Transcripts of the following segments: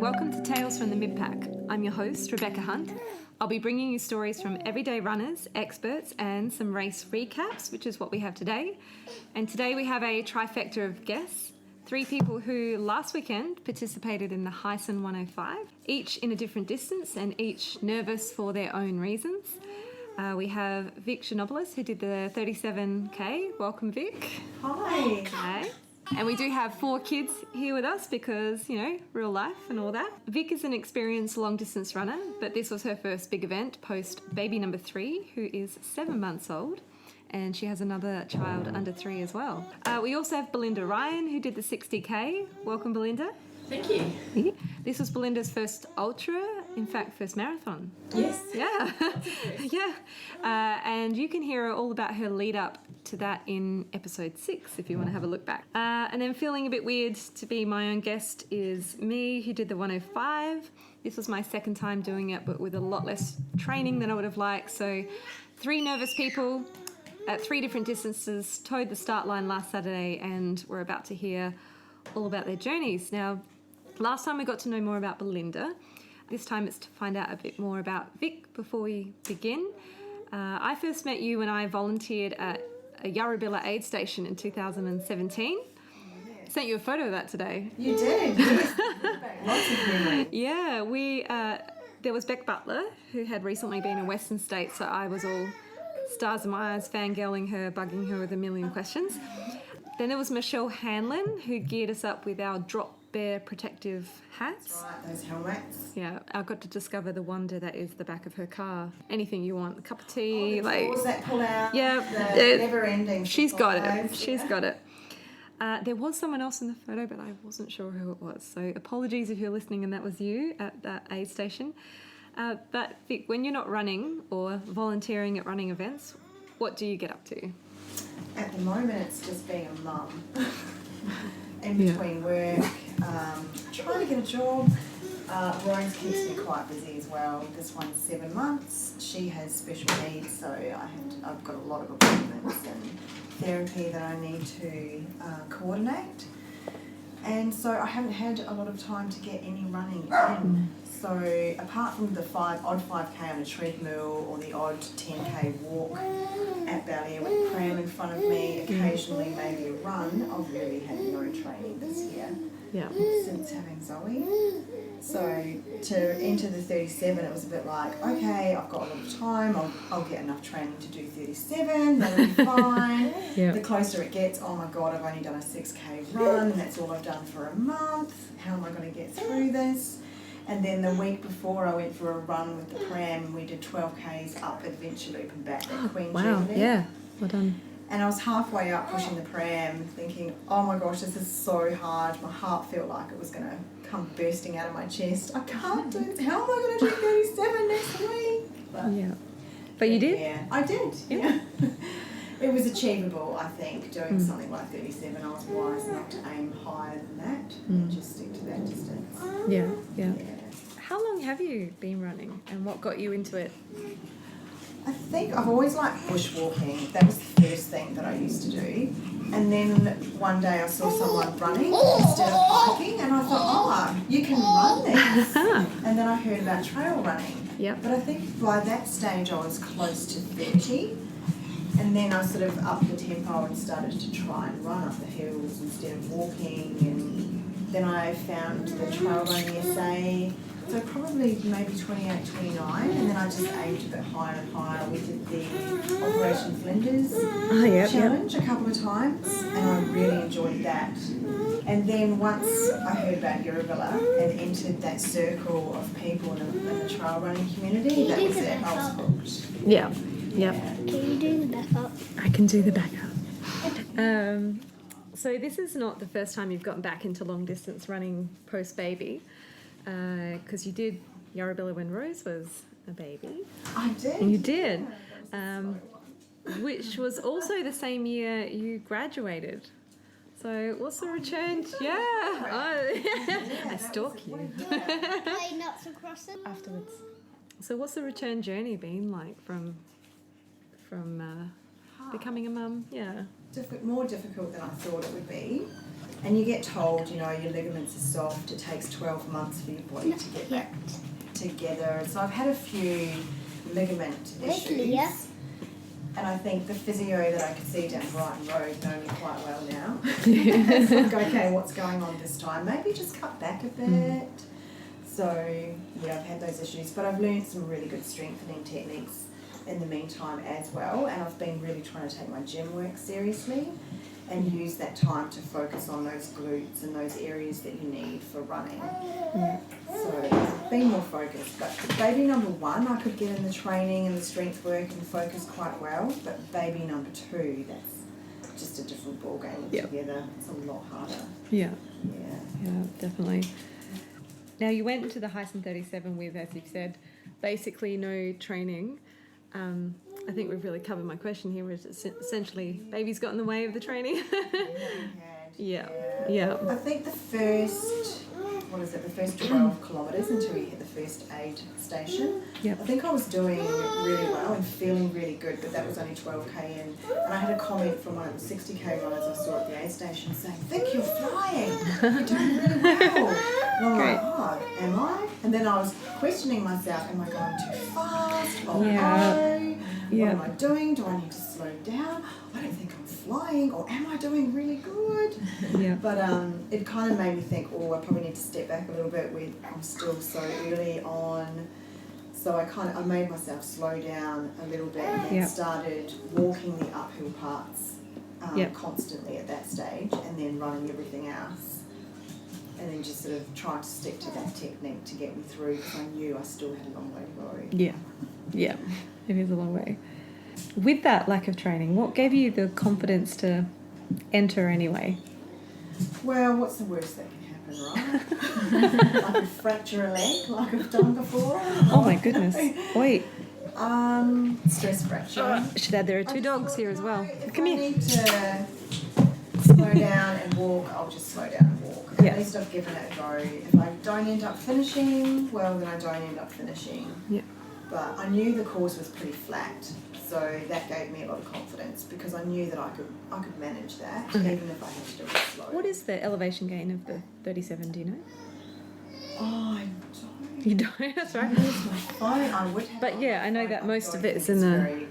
welcome to Tales from the Midpack. I'm your host, Rebecca Hunt. I'll be bringing you stories from everyday runners, experts, and some race recaps, which is what we have today. And today we have a trifecta of guests, 3 people who last weekend participated in the Heysen 105, each in a different distance and each nervous for their own reasons. We have Vic Shaw, who did the 37K. Welcome, Vic. Hi. Hi. And we do have 4 kids here with us because, you know, real life and all that. Vic is an experienced long-distance runner, but this was her first big event post baby number 3, who is 7 months old, and she has another child under 3 as well. We also have Belinda Ryan, who did the 60K. Welcome, Belinda. Thank you. This was Belinda's first ultra, in fact, first marathon. Yes. Yeah. Yeah. And you can hear all about her lead up to that in episode 6 if you want to have a look back. And then feeling a bit weird to be my own guest is me, who did the 105. This was my second time doing it, but with a lot less training than I would have liked. So 3 nervous people at 3 different distances towed the start line last Saturday, and we're about to hear all about their journeys. Now, last time we got to know more about Belinda. This time it's to find out a bit more about Vic before we begin. I first met you when I volunteered at a Yarrabilla aid station in 2017. Sent you a photo of that today. You did, yes. Lots of memory. Yeah, there was Beck Butler, who had recently been in Western States, so I was all stars in my eyes, fangirling her, bugging her with a million questions. Then there was Michelle Hanlon, who geared us up with our drop bear protective hats. That's right, those helmets. Yeah, I got to discover the wonder that is the back of her car. Anything you want, a cup of tea, Drawers that pull out. Yeah, the never-ending. She's got it. supplies. She's got it. There was someone else in the photo, but I wasn't sure who it was. So apologies if you're listening and that was you at that aid station. But Vic, when you're not running or volunteering at running events, what do you get up to? At the moment, it's just being a mum. In between work, trying to get a job. Rose keeps me quite busy as well. This one's 7 months. She has special needs, so I've got a lot of appointments and therapy that I need to coordinate. And so I haven't had a lot of time to get any running in. So apart from the odd 5K on a treadmill or the odd 10K walk at Ballier with a pram in front of me, occasionally maybe a run, I've really had no training this year since having Zoe. So to enter the 37, it was a bit like, okay, I've got a lot of time, I'll get enough training to do 37, that'll be fine. The closer it gets, oh my God, I've only done a 6K run, and that's all I've done for a month. How am I going to get through this? And then the week before, I went for a run with the pram, and we did 12Ks up Adventure Loop and back at Queen Jubilee. Yeah, well done. And I was halfway up pushing the pram, thinking, oh my gosh, this is so hard. My heart felt like it was going to come bursting out of my chest. I can't do this. How am I going to do 37 next week? But you did? Yeah, I did. Yeah. It was achievable, I think, doing something like 37. I was wise not to aim higher than that and just stick to that distance. Yeah. How long have you been running, and what got you into it? I think I've always liked bushwalking. That was the first thing that I used to do. And then one day I saw someone running instead of hiking, and I thought, oh, you can run this. And then I heard about trail running. Yep. But I think by that stage I was close to 30. And then I sort of upped the tempo and started to try and run up the hills instead of walking. And then I found the trail running SA. So probably maybe 28, 29, and then I just aimed a bit higher and higher. We did the Operation Flinders challenge a couple of times, and I really enjoyed that. And then once I heard about Yarrabilla and entered that circle of people in the trail running community, that was it. I was hooked. Yeah. Can you do the backup? I can do the backup. So this is not the first time you've gotten back into long distance running post-baby. Because you did Yarrabilla when Rose was a baby. I did. You did. Which was also the same year you graduated. So what's the return? Yeah. I stalk you. Play nuts across them afterwards. So what's the return journey been like from becoming a mum? Yeah. More difficult than I thought it would be. And you get told, you know, your ligaments are soft, it takes 12 months for your body to get back together. So I've had a few ligament issues. And I think the physio that I could see down Brighton Road know me quite well now. It's like, okay, what's going on this time? Maybe just cut back a bit. So, yeah, I've had those issues. But I've learned some really good strengthening techniques in the meantime as well. And I've been really trying to take my gym work seriously and use that time to focus on those glutes and those areas that you need for running. So being more focused. But baby number 1, I could get in the training and the strength work and focus quite well. But baby number 2, that's just a different ball game altogether. It's a lot harder. Yeah, Yeah. definitely. Now you went into the Heysen 37 with, as you've said, basically no training. I think we've really covered my question here, which is essentially baby's got in the way of the training. Yeah. I think the first 12 kilometres until we hit the first aid station. I think I was doing really well and feeling really good, but that was only 12k in. And I had a comment from one of the 60k runners I saw at the aid station saying, Vic, you're flying, you're doing really well. And I'm like, oh, am I? And then I was questioning myself, am I going too fast? Oh no. What am I doing? Do I need to slow down? I don't think I'm flying, or am I doing really good? But it kind of made me think, oh, I probably need to step back a little bit. I'm still so early on. So I made myself slow down a little bit and then started walking the uphill parts constantly at that stage, and then running everything else. And then just sort of trying to stick to that technique to get me through, because I knew I still had a long way to go. Yeah, it is a long way. With that lack of training, what gave you the confidence to enter anyway? Well, what's the worst that can happen, right? I could fracture a leg like I've done before. Oh my goodness. Wait. Stress fracture. Should add there are 2 dogs here as well. If I need to slow down and walk, I'll just slow down and walk. At least I've given it a go. If I don't end up finishing, well, then I don't end up finishing. But I knew the course was pretty flat, so that gave me a lot of confidence, because I knew that I could manage that, even if I had to do it slow. What is the elevation gain of the 37, do you know? Oh, I don't. You don't? That's right. Where's my phone? I would have. But yeah, I know that most of it's in the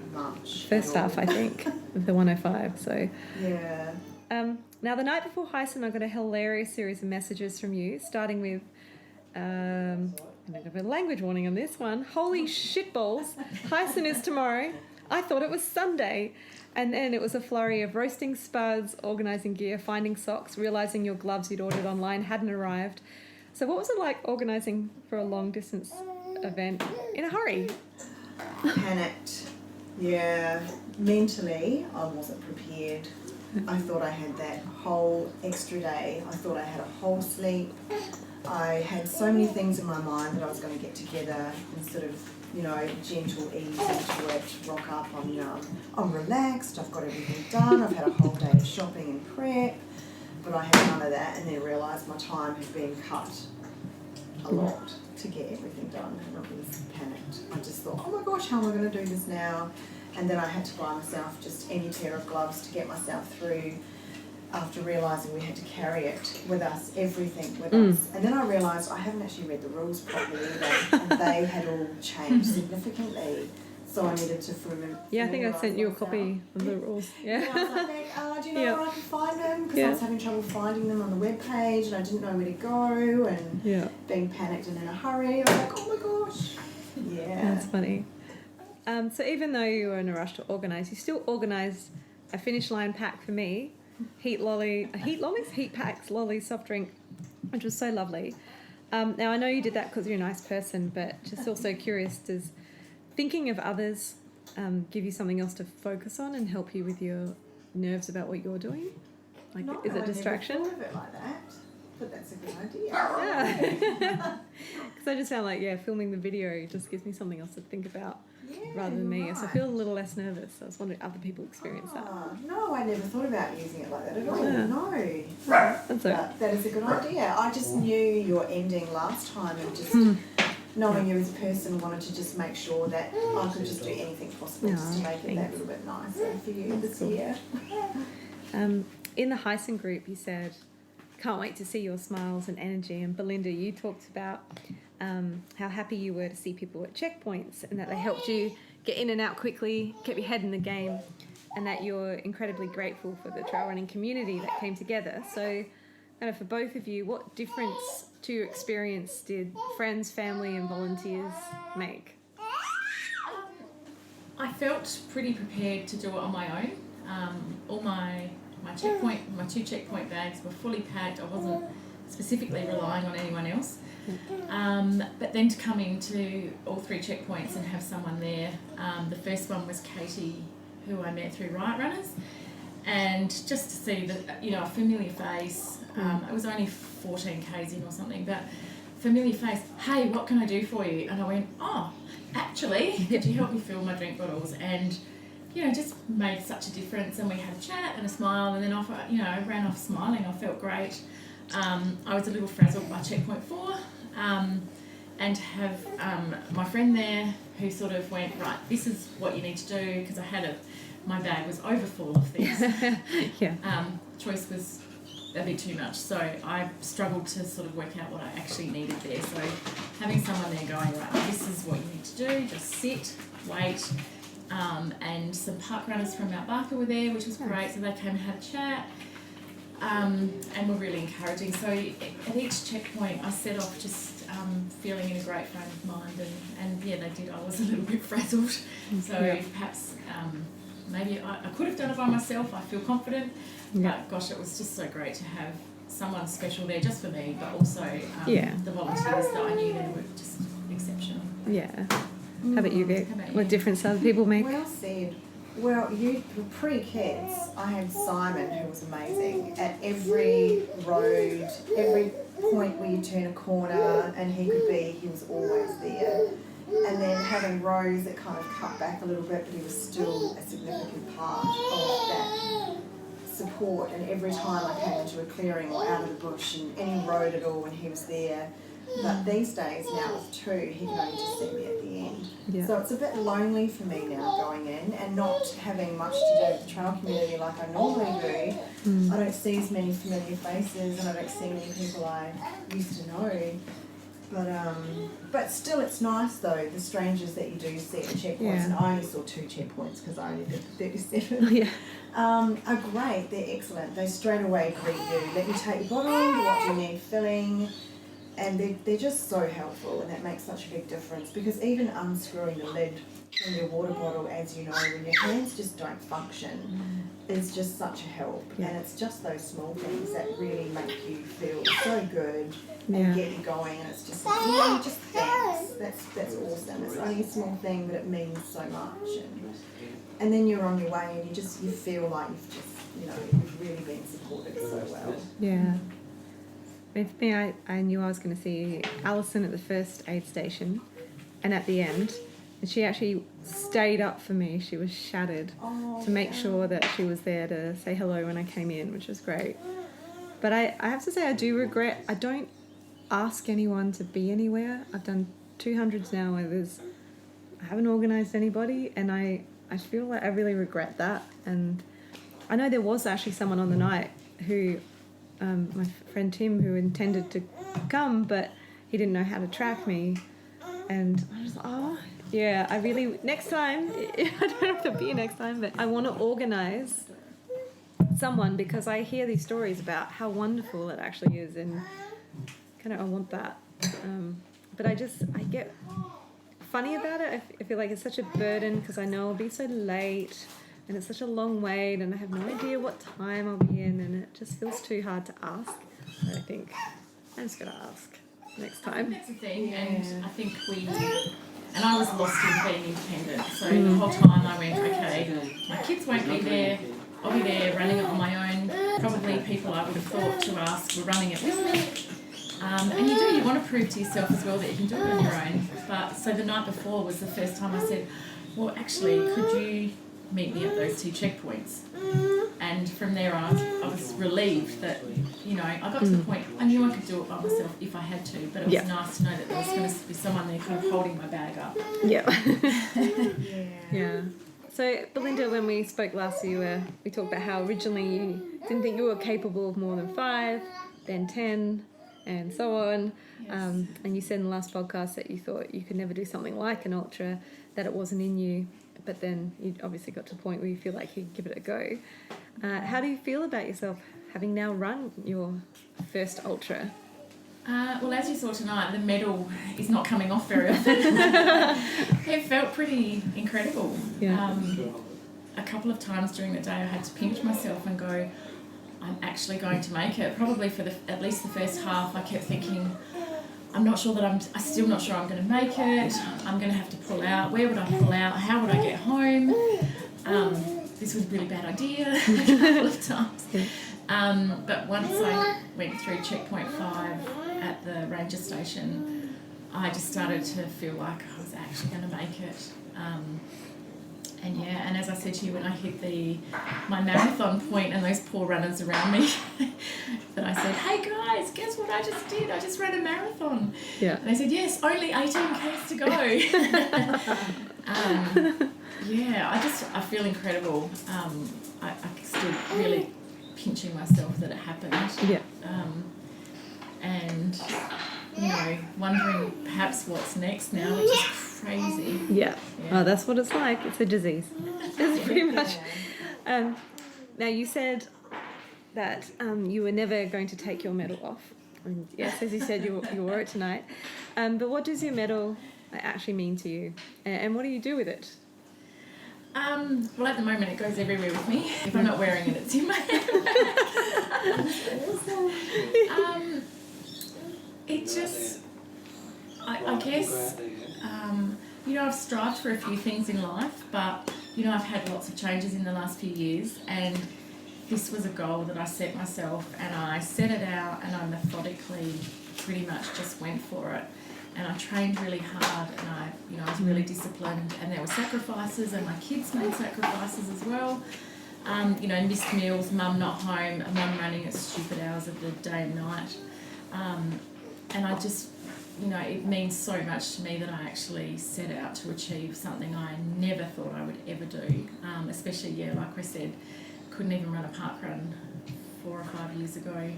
first half, I think, of the 105. So yeah. Now, the night before Heysen, I got a hilarious series of messages from you, starting with, I'm going to have a language warning on this one. Holy shitballs, Heysen is tomorrow. I thought it was Sunday. And then it was a flurry of roasting spuds, organising gear, finding socks, realising your gloves you'd ordered online hadn't arrived. So what was it like organising for a long-distance event in a hurry? Panicked. Yeah. Mentally, I wasn't prepared. I thought I had that whole extra day. I thought I had a whole sleep. I had so many things in my mind that I was going to get together and sort of, you know, gentle ease into it, rock up. I'm relaxed, I've got everything done, I've had a whole day of shopping and prep, but I had none of that, and then realised my time had been cut a lot to get everything done, and I was panicked. I just thought, oh my gosh, how am I going to do this now? And then I had to buy myself just any pair of gloves to get myself through, after realising we had to carry it with us, everything with us. And then I realised I haven't actually read the rules properly either, and they had all changed significantly. So I needed to I think I sent you a copy of the rules. I was like, do you know where I can find them? Because I was having trouble finding them on the webpage, and I didn't know where to go, and being panicked and in a hurry. I was like, oh my gosh. Yeah. That's funny. So even though you were in a rush to organise, you still organised a finish line pack for me. Heat packs, lollies, soft drink, which was so lovely. Now, I know you did that because you're a nice person, but just also curious, does thinking of others give you something else to focus on and help you with your nerves about what you're doing? Like, No, is it I distraction? never thought of it like that, but that's a good idea. Yeah. Because I just found like, filming the video just gives me something else to think about rather than me. Right. So I feel a little less nervous. I was wondering if other people experience that. No, I never thought about using it like that at all. Yeah. No. That's okay. But that is a good idea. I just knew your ending last time, and just knowing you as a person, wanted to just make sure that I could just do anything possible just to make it that little bit nicer for you this year. In the Heysen group, you said can't wait to see your smiles and energy. And Belinda, you talked about how happy you were to see people at checkpoints and that they helped you get in and out quickly, kept your head in the game, and that you're incredibly grateful for the trail running community that came together. So kind of for both of you, what difference to your experience did friends, family and volunteers make? I felt pretty prepared to do it on my own. All my 2 checkpoint bags were fully packed. I wasn't specifically relying on anyone else. But then to come into all 3 checkpoints and have someone there, the first one was Katie, who I met through Riot Runners, and just to see that, you know, a familiar face. It was only 14 k's in or something, but familiar face. Hey, what can I do for you? And I went, oh, actually, could you help me fill my drink bottles? And you know, just made such a difference. And we had a chat and a smile, and then I ran off smiling. I felt great. I was a little frazzled by checkpoint 4, and have my friend there who sort of went, right, this is what you need to do, because my bag was overfull of things. Yeah. Choice was a bit too much, so I struggled to sort of work out what I actually needed there. So having someone there going, right, this is what you need to do, just sit, wait. And some park runners from Mount Barker were there, which was great, so they came and had a chat, and were really encouraging. So at each checkpoint I set off just feeling in a great frame of mind, and yeah, they did. I was a little bit frazzled, so perhaps maybe I could have done it by myself. I feel confident, but gosh, it was just so great to have someone special there just for me, but also the volunteers that I knew there were just exceptional. Yeah. How about you, Vic? What difference other people make? Well said. Well, you were pre-kids. I had Simon, who was amazing. At every road, every point where you turn a corner and he was always there. And then having Rose that kind of cut back a little bit, but he was still a significant part of that support. And every time I came into a clearing or out of the bush and any road at all, when he was there. But these days, now with 2, he can only just see me at the end. Yeah. So it's a bit lonely for me now going in and not having much to do with the trail community like I normally do. I don't see as many familiar faces, and I don't see many people I used to know. But still, it's nice though, the strangers that you do see at checkpoints, and I only saw 2 checkpoints because I only did 37. Are great. They're excellent. They straight away greet you. Let me take your bottle. What do you need filling? And they're just so helpful, and that makes such a big difference, because even unscrewing the lid from your water bottle, as you know, when your hands just don't function, is just such a help. And it's just those small things that really make you feel so good and get you going, and it's just like, just thanks. That's awesome. It's only a small thing, but it means so much. And then you're on your way, and you feel like you've really been supported so well. Yeah. With me, I knew I was going to see Alison at the first aid station and at the end, and she actually stayed up for me. She was shattered to make sure that she was there to say hello when I came in, which was great. But I have to say, I do regret, I don't ask anyone to be anywhere. I've done 200s now where I haven't organised anybody, and I feel like I really regret that. And I know there was actually someone on the night who... my friend Tim, who intended to come, but he didn't know how to track me, and I was like, I really, next time, I don't have to be next time, but I want to organise someone, because I hear these stories about how wonderful it actually is, and kind of I want that, but I get funny about it. I feel like it's such a burden, because I know I'll be so late, and it's such a long wait, and I have no idea what time I'll be in, and it just feels too hard to ask. So I think I'm just going to ask next time. That's the thing, and I think and I was lost in being independent, so the whole time I went, okay, my kids won't be there, I'll be there running it on my own. Probably people I would have thought to ask were running it with me. And you want to prove to yourself as well that you can do it on your own. But so the night before was the first time I said, well, actually, could you meet me at those 2 checkpoints? And from there I was relieved that, I got to the point, I knew I could do it by myself if I had to, but it was nice to know that there was going to be someone there kind of holding my bag up. Yeah. So, Belinda, when we spoke last year, we talked about how originally you didn't think you were capable of more than 5, then 10, and so on. Yes. And you said in the last podcast that you thought you could never do something like an ultra, that it wasn't in you, but then you obviously got to a point where you feel like you could give it a go. How do you feel about yourself having now run your first ultra? Well, as you saw tonight, the medal is not coming off very often. It felt pretty incredible. Yeah. A couple of times during the day I had to pinch myself and go, I'm actually going to make it. Probably for at least the first half I kept thinking, I'm still not sure I'm going to make it. I'm going to have to pull out. Where would I pull out? How would I get home? This was a really bad idea a couple of times. But once I went through checkpoint 5 at the ranger station, I just started to feel like I was actually going to make it. And as I said to you, when I hit my marathon point and those poor runners around me, that I said, hey guys, guess what I just did? I just ran a marathon. Yeah. And they said, yes, only 18Ks to go. I feel incredible. I still really pinching myself that it happened. Yeah. And, wondering perhaps what's next now, which is crazy. Yeah. Oh, that's what it's like. It's a disease. It's pretty much. Now, you said that you were never going to take your medal off. And yes, as you said, you wore it tonight. But what does your medal actually mean to you? And what do you do with it? Well, at the moment it goes everywhere with me. If I'm not wearing it, it's in my handbag. It just, I guess, I've strived for a few things in life, but, I've had lots of changes in the last few years, and this was a goal that I set myself, and I set it out, and I methodically pretty much just went for it. And I trained really hard, and I was really disciplined, and there were sacrifices, and my kids made sacrifices as well. Missed meals, mum not home, mum running at stupid hours of the day and night. And I just, it means so much to me that I actually set out to achieve something I never thought I would ever do. Especially, like I said, couldn't even run a park run 4 or 5 years ago.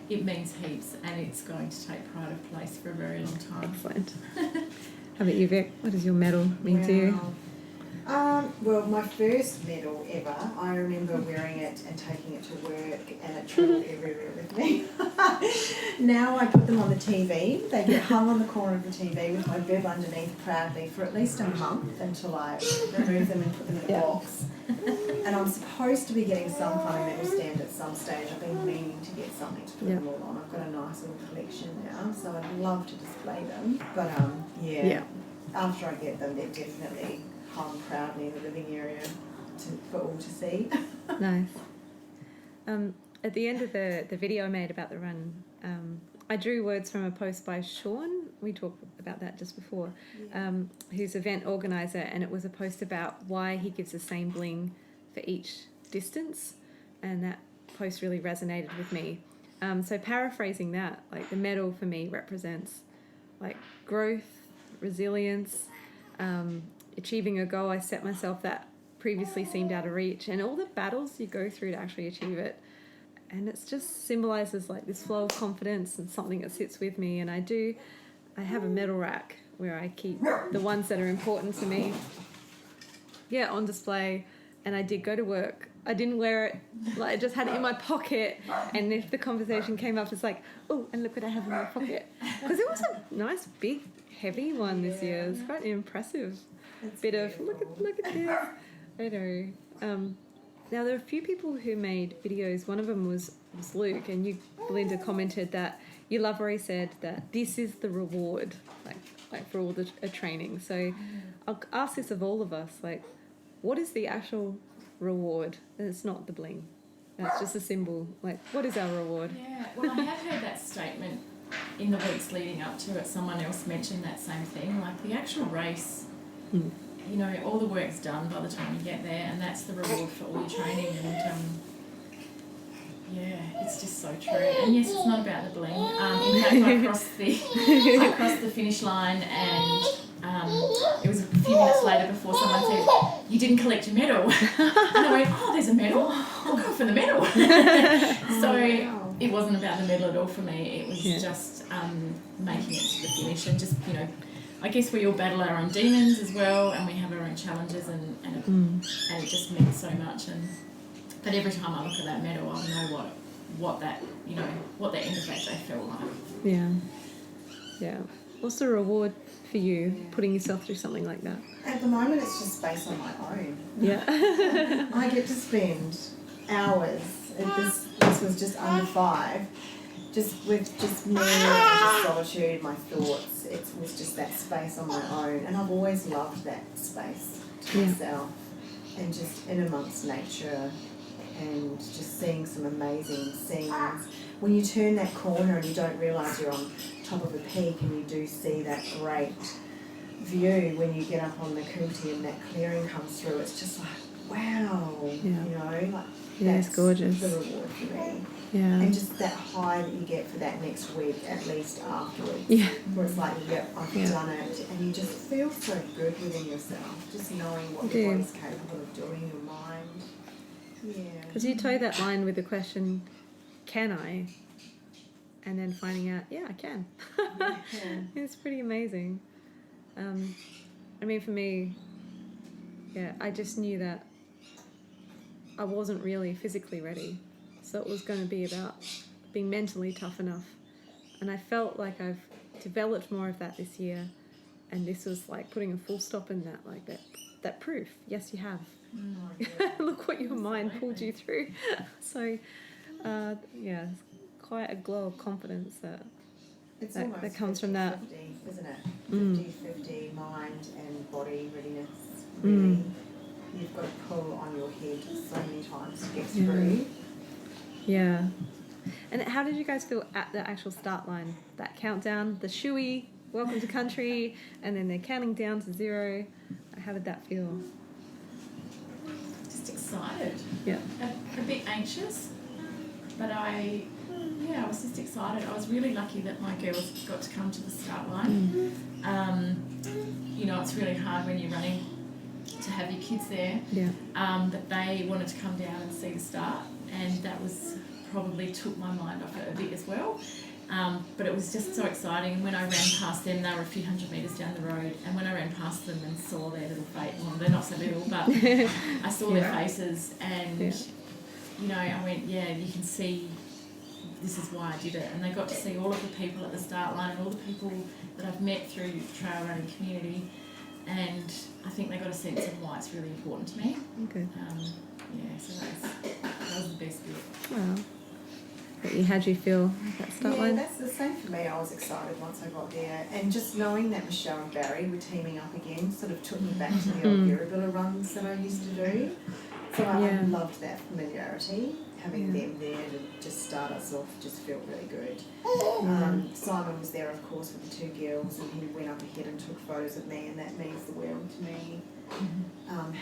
It means heaps, and it's going to take pride of place for a very long time. Excellent. How about you, Vic? What does your medal mean to you? Well, my first medal ever, I remember wearing it and taking it to work, and it travelled everywhere with me. Now I put them on the TV. They get hung on the corner of the TV with my bib underneath proudly for at least a month until I remove them and put them in a box. And I'm supposed to be getting some kind of medal stand at some stage. I've been meaning to get something to put them all on. I've got a nice little collection now, so I'd love to display them. But after I get them, they're definitely hung proudly in the living area for all to see. Nice. At the end of the video I made about the run, I drew words from a post by Sean. We talked about that just before. Who's event organizer, and it was a post about why he gives the same bling for each distance, and that post really resonated with me. So paraphrasing that, like, the medal for me represents like growth, resilience, achieving a goal I set myself that previously seemed out of reach, and all the battles you go through to actually achieve it. And it's just symbolises like this flow of confidence and something that sits with me. And I have a medal rack where I keep the ones that are important to me, on display. And I did go to work. I didn't wear it, like, I just had it in my pocket. And if the conversation came up, it's like, oh, and look what I have in my pocket. Because it was a nice, big, heavy one this year. It's quite impressive. That's Bit of, beautiful. look at this. I know. Now, there are a few people who made videos. One of them was Luke, and you, Belinda, commented that you love where he said that this is the reward, like for all the training. So I'll ask this of all of us, like, what is the actual reward? And it's not the bling. That's just a symbol. Like, what is our reward? Yeah, well, I have heard that statement in the weeks leading up to it. Someone else mentioned that same thing. Like, the actual race, all the work's done by the time you get there, and that's the reward for all your training. And it's just so true. And yes, it's not about the bling. In fact, I crossed the finish line, and it was a few minutes later before someone said, "You didn't collect your medal." And I went, "Oh, there's a medal. I'll go for the medal." So it wasn't about the medal at all for me. It was Yeah. just making it to the finish and just, you know, I guess we all battle our own demons as well, and we have our own challenges, and it just meant so much. But every time I look at that medal, I know what that, you know, what the end of that day felt like. Yeah. Yeah. What's the reward for you putting yourself through something like that? At the moment, it's just space on my own. Yeah. I get to spend hours, and this was just under 5, just with just me and just solitude, my thoughts. It was just that space on my own, and I've always loved that space to myself, and just in amongst nature, and just seeing some amazing scenes. When you turn that corner and you don't realise you're on top of a peak, and you do see that great view when you get up on the Coolty and that clearing comes through, it's just like, wow, you know, like It's gorgeous. the reward for me. Yeah. And just that high that you get for that next week, at least afterwards, Yeah. where it's like, yep, I've done it, and you just feel so good within yourself, just knowing what You your do. body's capable of doing, your mind. Yeah. Because you toe that line with the question, can I? And then finding out, yeah, I can. It's pretty amazing. I mean, for me, yeah, I just knew that I wasn't really physically ready. So it was going to be about being mentally tough enough. And I felt like I've developed more of that this year. And this was like putting a full stop in that, like that proof. Yes, you have. Look what your mind pulled you through. So, yeah, it's quite a glow of confidence that It's that almost comes from that. 50-50, isn't it? 50-50 mind and body readiness. Really, you've got to pull on your head so many times to get through. Yeah. And how did you guys feel at the actual start line? That countdown, the shooey, welcome to country, and then they're counting down to 0. How did that feel? Just excited. Yeah. A bit anxious, but I was just excited. I was really lucky that my girls got to come to the start line. You know, it's really hard when you're running to have your kids there. Yeah. But they wanted to come down and see the start, and that was probably took my mind off it a bit as well. But it was just so exciting. And when I ran past them, they were a few hundred metres down the road, and when I ran past them and saw their little faces, well, they're not so little, but I saw their faces, and you know, I went, yeah, you can see this is why I did it. And they got to see all of the people at the start line and all the people that I've met through trail running community, and I think they got a sense of why it's really important to me. Okay. Yeah, so that was the best bit. Wow. How'd you feel at that start line? That's the same for me. I was excited once I got there, and just knowing that Michelle and Barry were teaming up again sort of took me back to the old Birrabilla runs that I used to do. So I loved that familiarity. Having them there to just start us off just felt really good. Simon was there, of course, with the 2 girls, and he went up ahead and took photos of me, and that means the world to me.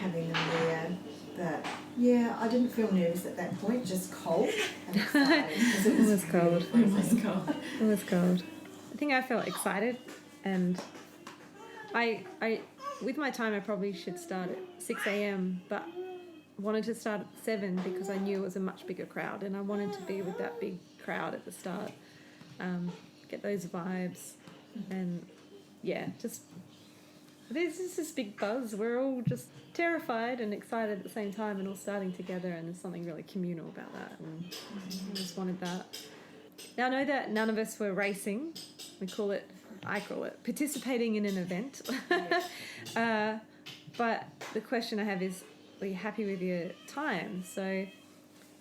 Having them there. But yeah, I didn't feel nervous at that point, just cold and excited. It was cold. It was cold. It was cold. I think I felt excited, and I with my time I probably should start at 6 a.m, but wanted to start at 7 because I knew it was a much bigger crowd, and I wanted to be with that big crowd at the start, get those vibes, and yeah, just there's just this big buzz. We're all just terrified and excited at the same time, and all starting together, and there's something really communal about that, and I just wanted that. Now I know that none of us were racing. I call it participating in an event. But the question I have is, were you happy with your time? So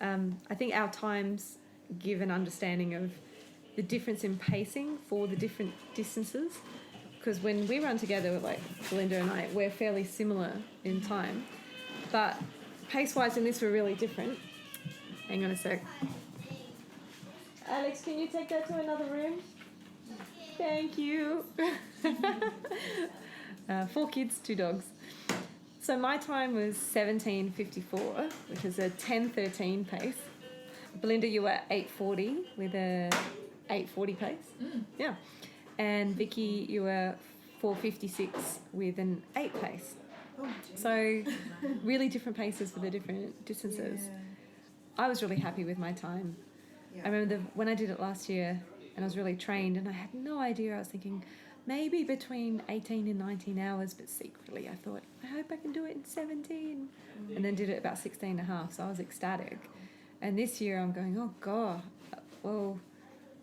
I think our times give an understanding of the difference in pacing for the different distances. Because when we run together, like Belinda and I, we're fairly similar in time. But pace-wise in this, we're really different. Hang on a sec. Alex, can you take that to another room? Thank you. 4 kids, 2 dogs. So my time was 17:54, which is a 10:13 pace. Belinda, you were 8:40 with a 8:40 pace. Yeah. And Vicky, you were 4:56 with an 8 pace. So really different paces for the different distances. I was really happy with my time. I remember when I did it last year and I was really trained and I had no idea. I was thinking maybe between 18 and 19 hours, but secretly I thought, I hope I can do it in 17. And then did it about 16 and a half, so I was ecstatic. And this year I'm going, oh God, well,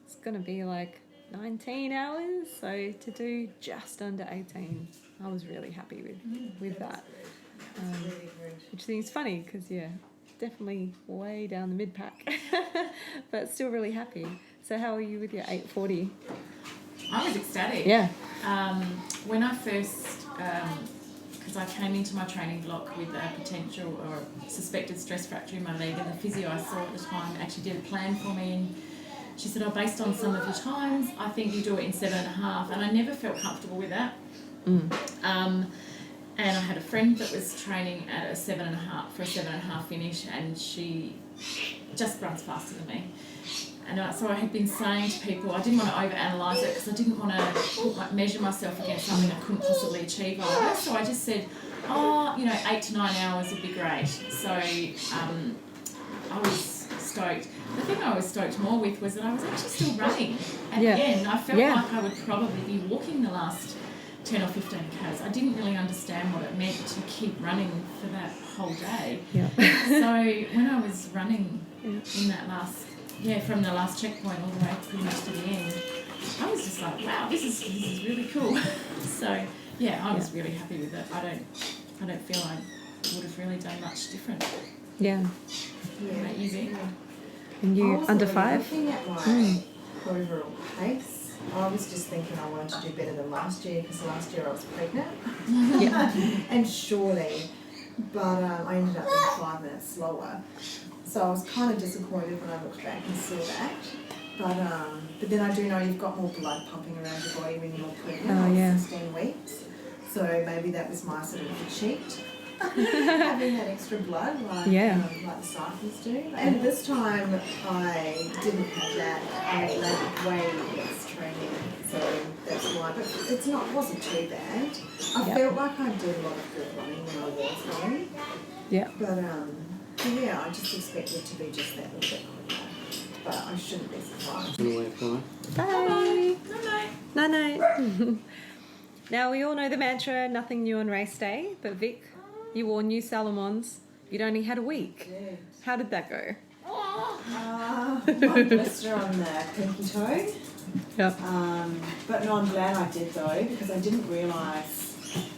it's going to be like 19 hours. So to do just under 18, I was really happy with that. Which I think is funny because, definitely way down the mid-pack, but still really happy. So how are you with your 8:40? I was ecstatic. Yeah. When I first, because I came into my training block with a potential or suspected stress fracture in my leg, and the physio I saw at the time actually did a plan for me, and she said, based on some of your times, I think you do it in 7.5, and I never felt comfortable with that. And I had a friend that was training at a 7.5 for a 7.5 finish, and she just runs faster than me. And so I had been saying to people, I didn't want to overanalyze it because I didn't want to measure myself against something I couldn't possibly achieve either. So I just said, 8 to 9 hours would be great. So I was stoked. The thing I was stoked more with was that I was actually still running. At the end, I felt like I would probably be walking the last 10 or 15 k's. I didn't really understand what it meant to keep running for that whole day. So when I was running in that last, from the last checkpoint all the way pretty much to the end, I was just like, wow, this is really cool. So I was really happy with it. I don't feel I would have really done much different. About you, Vic? And you under 5? Looking at my overall pace, I was just thinking I wanted to do better than last year because last year I was pregnant. And surely, but I ended up being 5 minutes slower. So I was kind of disappointed when I looked back and saw that. But then I do know you've got more blood pumping around your body when you're pregnant, 16 weeks. So maybe that was my sort of cheat. Having that extra blood like the cyclists do. And this time I didn't have that. I had way less training, so that's why. But wasn't too bad. I felt like I did a lot of good running when I was running. But I just expected it to be just that little bit quicker. But I shouldn't be surprised. Bye. Night. Night. Now we all know the mantra, nothing new on race day, but Vic, you wore new Salomons. You'd only had a week. Yes. How did that go? One blister on the pinky toe. Yep. But no, I'm glad I did though, because I didn't realise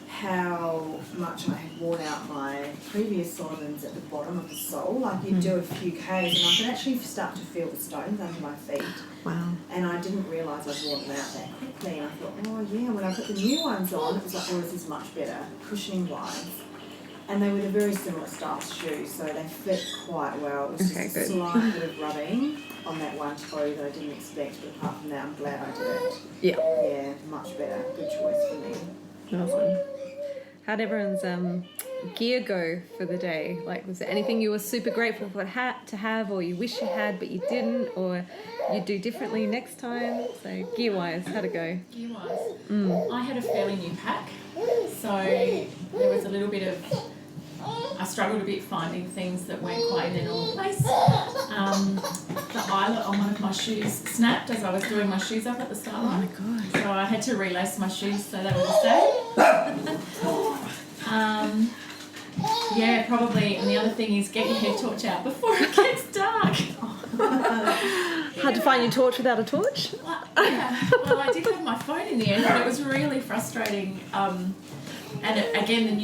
how much I had worn out my previous Solomons at the bottom of the sole. Like you'd do a few Ks and I could actually start to feel the stones under my feet. Wow. And I didn't realise I'd worn them out that quickly. And I thought, when I put the new ones on, it was like, this is much better, cushioning wise. And they were a very similar style shoe, so they fit quite well. It was just a slight bit of rubbing on that one toe that I didn't expect, but apart from that, I'm glad I did it. Yeah, much better. Good choice for me. Awesome. How'd everyone's gear go for the day? Like, was there anything you were super grateful for to have, or you wish you had but you didn't, or you'd do differently next time? So gear-wise, how'd it go? Gear-wise, I had a fairly new pack, so there was a little bit of, I struggled a bit finding things that weren't quite in their normal place. The eyelet on one of my shoes snapped as I was doing my shoes up at the start line. Oh my God. So I had to relace my shoes so they would stay. Probably. And the other thing is get your head torch out before it gets dark. Hard to find your torch without a torch? Well, I did have my phone in the end, but it was really frustrating. And again,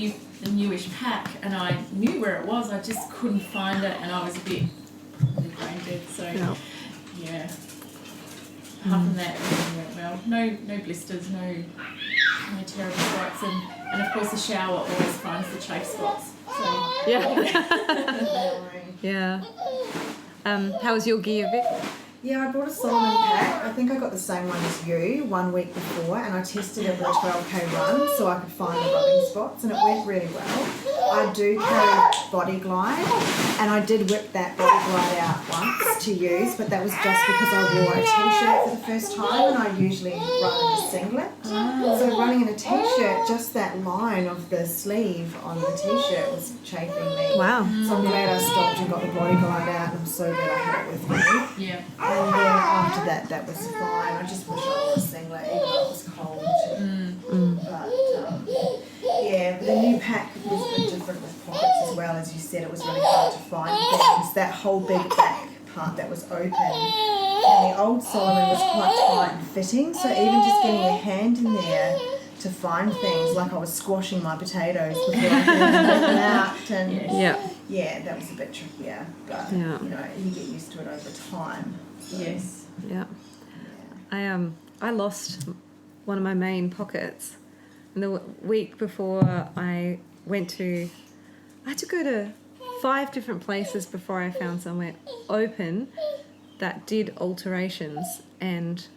the newish pack, and I knew where it was, I just couldn't find it, and I was a bit brain dead. So apart from that, everything went well. No blisters, no terrible spots, and of course the shower always finds the chafe spots. So Yeah. How was your gear, Vic? Yeah, I brought a Solomon pack. I think I got the same one as you 1 week before, and I tested it with a 12k run so I could find the rubbing spots, and it went really well. I do carry Body Glide, and I did whip that Body Glide out once to use, but that was just because I wore a t-shirt for the first time, and I usually run in a singlet. So running in a t-shirt, just that line of the sleeve on the t-shirt was chafing me. Wow. So I'm glad I stopped and got the Body Glide out, and I'm so glad I had it with me. Yeah. And then after that was fine. I just wish I wore a singlet, even though it was cold. But yeah, the new pack was a bit different with pockets as well. As you said, it was really hard to find things. That whole big back part that was open, and the old Solomon was quite tight and fitting. So even just getting your hand in there to find things, like I was squashing my potatoes before I could even get them out, and yeah, that was a bit trickier. But you know, you get used to it over time. So. Yes. Yeah. I lost one of my main pockets, and the week before I had to go to 5 different places before I found somewhere open that did alterations, and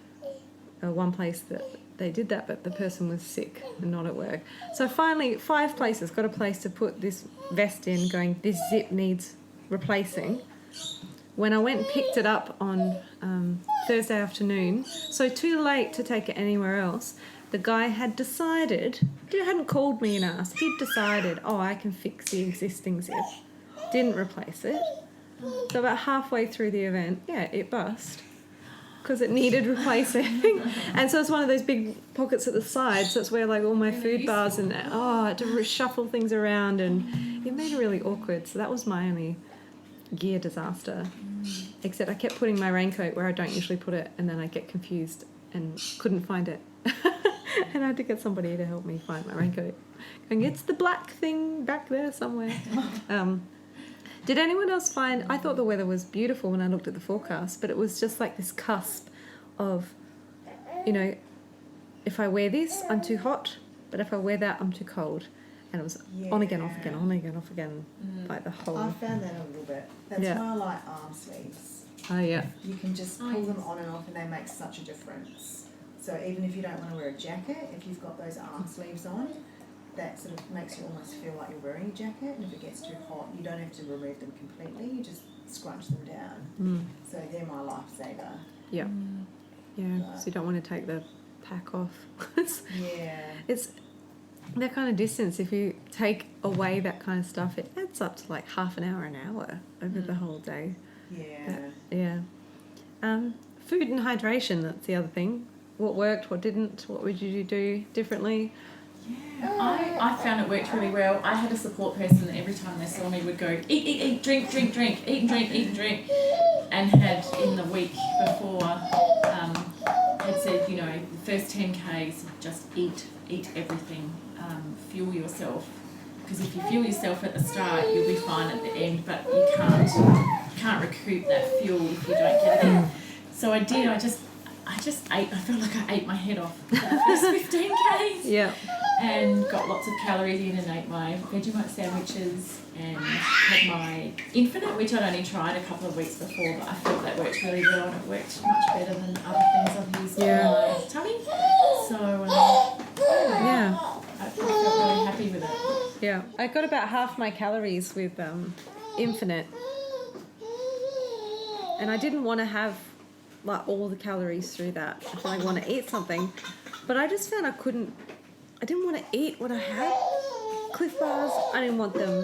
one place that they did that, but the person was sick and not at work. So finally, 5 places, got a place to put this vest in, going, this zip needs replacing. When I went and picked it up on Thursday afternoon, so too late to take it anywhere else, the guy had decided, he hadn't called me and asked, he'd decided, I can fix the existing zip. Didn't replace it. So about halfway through the event, it bust because it needed replacing. And so it's one of those big pockets at the side, so it's where like all my food bars and I had to shuffle things around, and it made it really awkward. So that was my only gear disaster. Except I kept putting my raincoat where I don't usually put it, and then I get confused and couldn't find it. And I had to get somebody to help me find my raincoat. Going, it's the black thing back there somewhere. Did anyone else find... I thought the weather was beautiful when I looked at the forecast, but it was just like this cusp of, you know, if I wear this, I'm too hot, but if I wear that, I'm too cold. And it was on again, off again, on again, off again, like the whole... I found that a little bit. That's why I like arm sleeves. Oh, yeah. You can just pull them on and off, and they make such a difference. So even if you don't want to wear a jacket, if you've got those arm sleeves on, that sort of makes you almost feel like you're wearing a jacket. And if it gets too hot, you don't have to remove them completely. You just scrunch them down. So they're my lifesaver. Yeah. Yeah, so you don't want to take the pack off. It's that kind of distance. If you take away that kind of stuff, it adds up to like half an hour over the whole day. Food and hydration, that's the other thing. What worked, what didn't, what would you do differently? Yeah, I found it worked really well. I had a support person that every time they saw me would go, eat, drink, drink, drink, eat and drink, eat and drink. And had in the week before, had said, you know, the first 10 Ks, just eat everything, fuel yourself. Because if you fuel yourself at the start, you'll be fine at the end, but you can't recoup that fuel if you don't get it in. So I did, I just ate. I felt like I ate my head off for the first 15 Ks. Yeah. And got lots of calories in, and ate my Vegemite sandwiches and had my Infinite, which I'd only tried a couple of weeks before, but I felt that worked really well, and it worked much better than other things I've used for my tummy. So I felt really happy with it. Yeah, I got about half my calories with Infinite, and I didn't want to have like all the calories through that. I want to eat something, but I just found I didn't want to eat what I had. Cliff Bars, I didn't want them.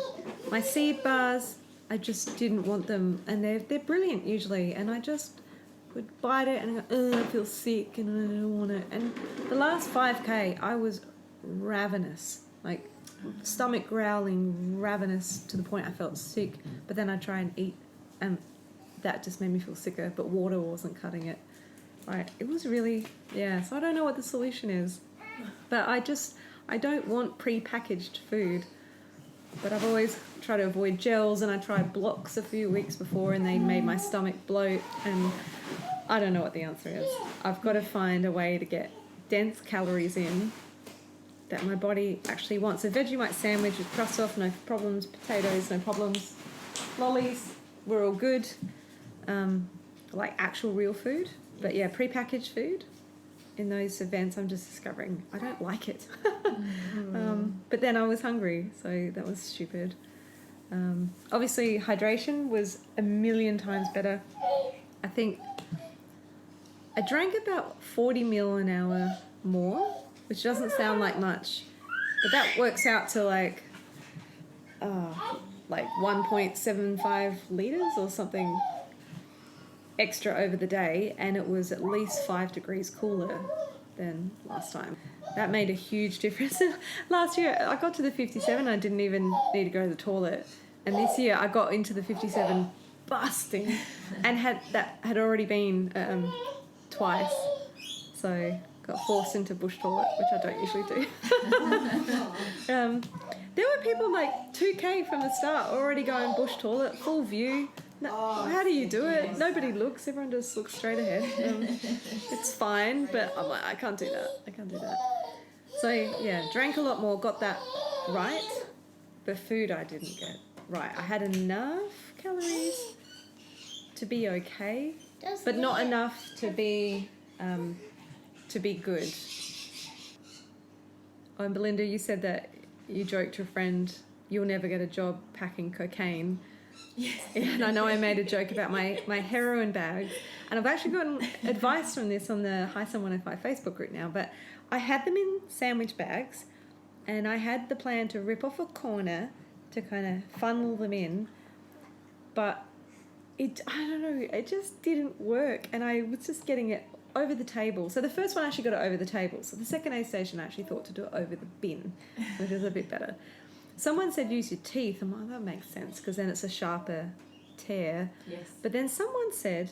My seed bars, I just didn't want them, and they're brilliant usually, and I just would bite it and go, I feel sick and I don't want it. And the last 5K, I was ravenous, like stomach growling, ravenous to the point I felt sick, but then I'd try and eat, and that just made me feel sicker, but water wasn't cutting it. Right, it was really, so I don't know what the solution is, but I don't want pre-packaged food, but I've always tried to avoid gels, and I tried blocks a few weeks before, and they made my stomach bloat, and I don't know what the answer is. I've got to find a way to get dense calories in that my body actually wants. A Vegemite sandwich with crust off, no problems. Potatoes, no problems. Lollies, we're all good. like actual real food. But yeah, prepackaged food. In those events, I'm just discovering I don't like it. But then I was hungry, so that was stupid. Obviously, hydration was a million times better. I think I drank about 40 ml an hour more, which doesn't sound like much, but that works out to like 1.75 litres or something extra over the day, and it was at least 5 degrees cooler than last time. That made a huge difference. Last year I got to the 57, I didn't even need to go to the toilet, and this year I got into the 57 busting and had already been twice, so got forced into bush toilet, which I don't usually do. There were people like 2k from the start already going bush toilet, full view. No, how do you do it? Nobody looks. Everyone just looks straight ahead. It's fine, but I'm like, I can't do that. So, yeah, drank a lot more, got that right, but food I didn't get right. I had enough calories to be okay, but not enough to be good. Oh, and Belinda, you said that you joked to a friend, you'll never get a job packing cocaine. Yes. And I know I made a joke about my heroin bags, and I've actually gotten advice from this on the S01E08 Facebook group now, but I had them in sandwich bags, and I had the plan to rip off a corner to kind of funnel them in, but I don't know, it just didn't work, and I was just getting it over the table. So the first one I actually got it over the table, so the second aid station I actually thought to do it over the bin, which is a bit better. Someone said use your teeth. I'm like, that makes sense, because then it's a sharper tear. Yes. But then someone said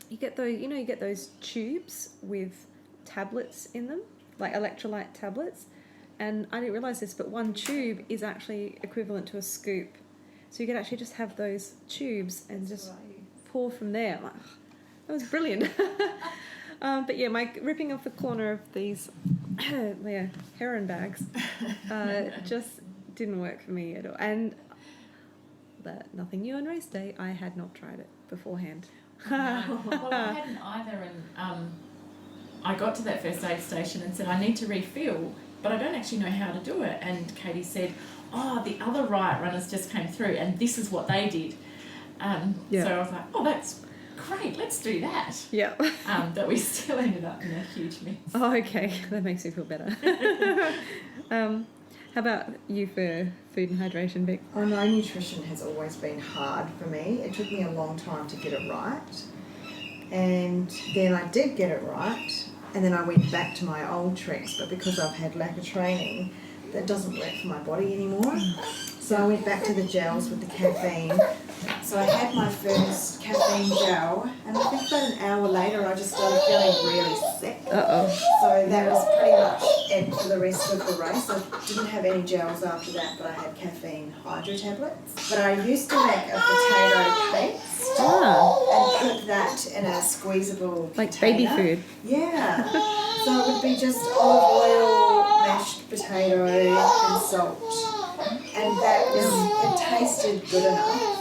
you get those tubes with tablets in them, like electrolyte tablets. And I didn't realise this, but one tube is actually equivalent to a scoop. So you could actually just have those tubes and just pour from there. I'm like, that was brilliant. But yeah, my ripping off the corner of these heroin bags just didn't work for me at all. And that nothing new on race day, I had not tried it beforehand. Well, I hadn't either, and I got to that first aid station and said I need to refill, but I don't actually know how to do it. And Katie said, the other riot runners just came through and this is what they did. So I was like, that's great, let's do that. Yeah. But we still ended up in a huge mess. Oh, okay. That makes me feel better. How about you for food and hydration, Vic? I know nutrition has always been hard for me. It took me a long time to get it right. And then I did get it right. And then I went back to my old tricks. But because I've had lack of training, that doesn't work for my body anymore. So I went back to the gels with the caffeine. So I had my first caffeine gel, and I think about an hour later I just started feeling really sick. So that was pretty much it for the rest of the race. I didn't have any gels after that, but I had caffeine hydro tablets. But I used to make a potato paste and put that in a squeezable like container. baby food. Yeah. So it would be just olive oil, mashed potato and salt. And it tasted good enough.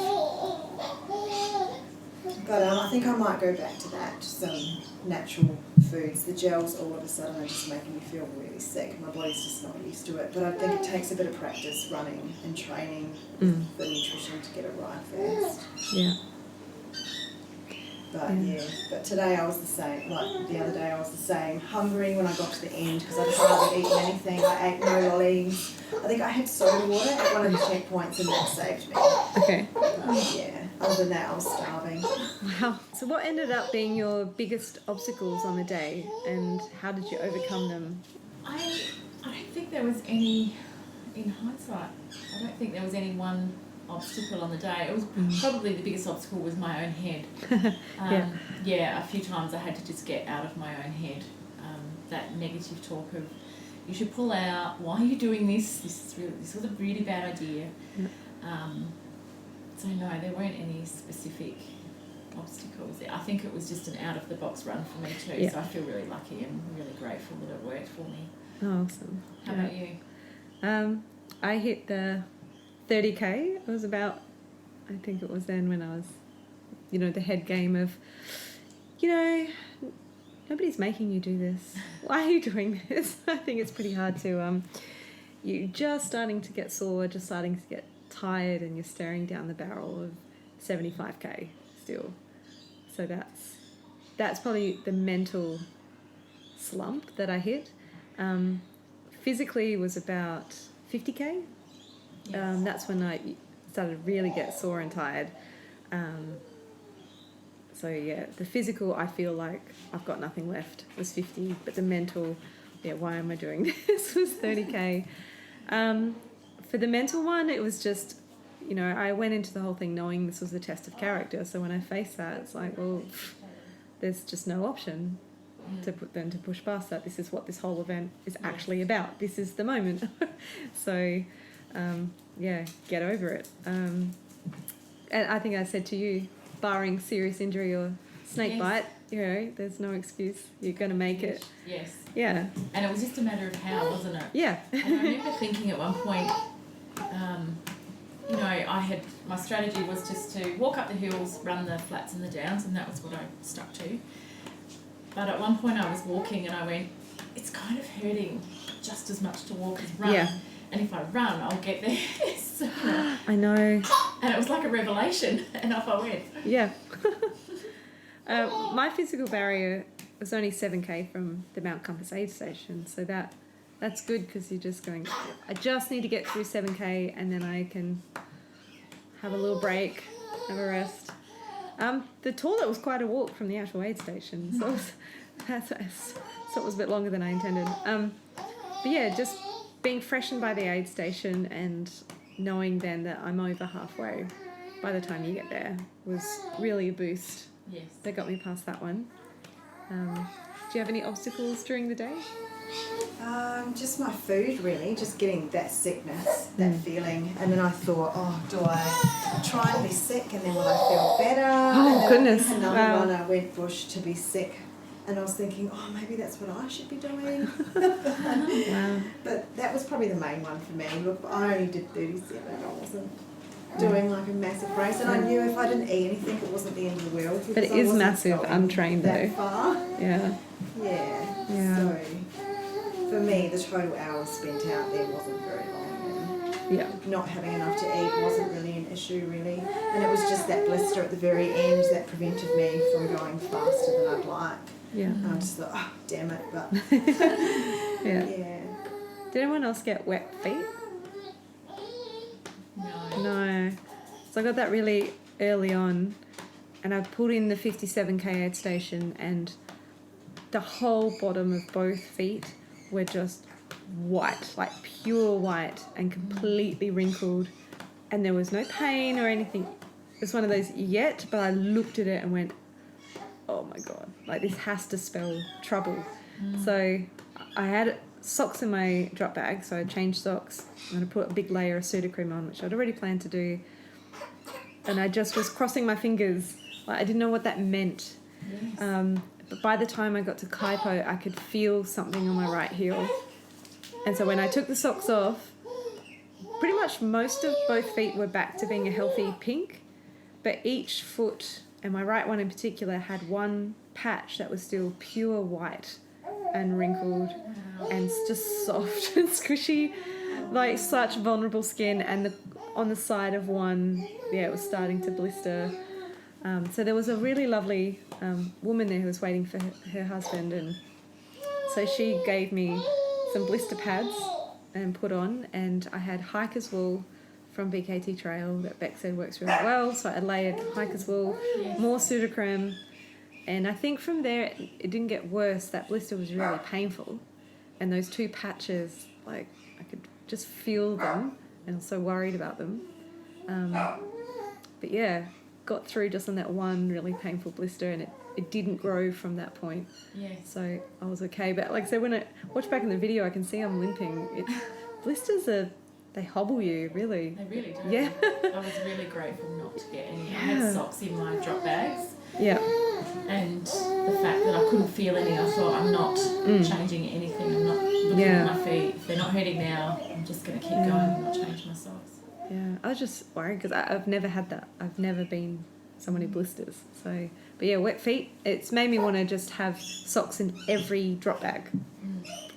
But I think I might go back to that, some natural foods. The gels all of a sudden are just making me feel really sick. My body's just not used to it. But I think it takes a bit of practice running and training the nutrition to get it right first. Yeah. But today I was the same, like the other day I was the same, hungry when I got to the end because I'd hardly eaten anything. I ate no lollies. I think I had soda water at one of the checkpoints and that saved me. Okay. Other than that I was starving. Wow. So what ended up being your biggest obstacles on the day, and how did you overcome them? I don't think there was any, in hindsight, I don't think there was any one obstacle on the day. It was probably the biggest obstacle was my own head. A few times I had to just get out of my own head. That negative talk of you should pull out, why are you doing this? This was a really bad idea. So no, there weren't any specific obstacles. I think it was just an out of the box run for me too. So I feel really lucky and really grateful that it worked for me. Oh, awesome. How about you? I hit the 30k. It was about, I think it was then when I was the head game of, nobody's making you do this. Why are you doing this? I think it's pretty hard to, you're just starting to get sore, just starting to get tired, and you're staring down the barrel of 75k still. So that's probably the mental slump that I hit. Physically was about 50k. Yes. That's when I started to really get sore and tired. So yeah, the physical, I feel like I've got nothing left, was 50, but the mental, why am I doing this, was 30k. For the mental one, it was just, I went into the whole thing knowing this was a test of character. So when I faced that, it's like, well, there's just no option to push past that. This is what this whole event is actually about. This is the moment. So, get over it. And I think I said to you, barring serious injury or snake bite, there's no excuse. You're going to make it. Yes. Yeah. And it was just a matter of how, wasn't it? Yeah. And I remember thinking at one point, my strategy was just to walk up the hills, run the flats and the downs, and that was what I stuck to. But at one point I was walking and I went, it's kind of hurting just as much to walk as run. Yeah. And if I run, I'll get there sooner. I know. And it was like a revelation, and off I went. Yeah. My physical barrier was only 7k from the Mount Compass aid station, so that's good, because you're just going, I just need to get through 7k and then I can have a little break, have a rest. The toilet was quite a walk from the actual aid station, so it was a bit longer than I intended. But yeah, just being freshened by the aid station and knowing then that I'm over halfway by the time you get there was really a boost. Yes. That got me past that one. Do you have any obstacles during the day? Just my food, really, just getting that sickness, that feeling. And then I thought, do I try and be sick and then will I feel better? Oh, and then goodness. Another Wow. runner went bush to be sick. And I was thinking, maybe that's what I should be doing. Wow. But that was probably the main one for me. Look, I only did 37. I wasn't doing like a massive race. And I knew if I didn't eat anything, it wasn't the end of the world. But it because I is wasn't massive, going untrained that though. far. Yeah. Yeah. So for me, the total hours spent out there wasn't very long. Yeah. And not having enough to eat wasn't really an issue, really. And it was just that blister at the very end that prevented me from going faster than I'd like. Yeah. And I just thought, damn it. But Yeah. yeah. Did anyone else get wet feet? No. No. So I got that really early on, and I pulled in the 57k aid station, and the whole bottom of both feet were just white, like pure white, and completely wrinkled, and there was no pain or anything. It's one of those yet, but I looked at it and went, oh my god, like this has to spell trouble. So I had socks in my drop bag, so I changed socks and I put a big layer of Sudocrem on, which I'd already planned to do, and I just was crossing my fingers, like I didn't know what that meant. Yes. But by the time I got to Kaipo, I could feel something on my right heel, and so when I took the socks off, pretty much most of both feet were back to being a healthy pink, but each foot, and my right one in particular, had one patch that was still pure white and wrinkled and just soft and squishy, like such vulnerable skin. And on the side of one, it was starting to blister. So there was a really lovely woman there who was waiting for her husband, and so she gave me some blister pads and put on, and I had hiker's wool from BKT Trail that Beck said works really well, so I layered hiker's wool, more Sudocrem, and I think from there it didn't get worse. That blister was really painful, and those two patches, like I could just feel them, and I was so worried about them. But yeah, got through just on that one really painful blister, and it didn't grow from that point. Yes. So I was okay. But like I said, when I watch back in the video, I can see I'm limping. Blisters they hobble you, really. They really do. Yeah. I was really grateful not to get any. I had socks in my drop bags, Yeah. and the fact that I couldn't feel any, I thought, I'm not changing anything. I'm not looking at my feet. If they're not hurting now, I'm just going to keep going and not change my socks. Yeah. I was just worried because I've never had that. I've never been someone who blisters. So, but yeah, wet feet. It's made me want to just have socks in every drop bag.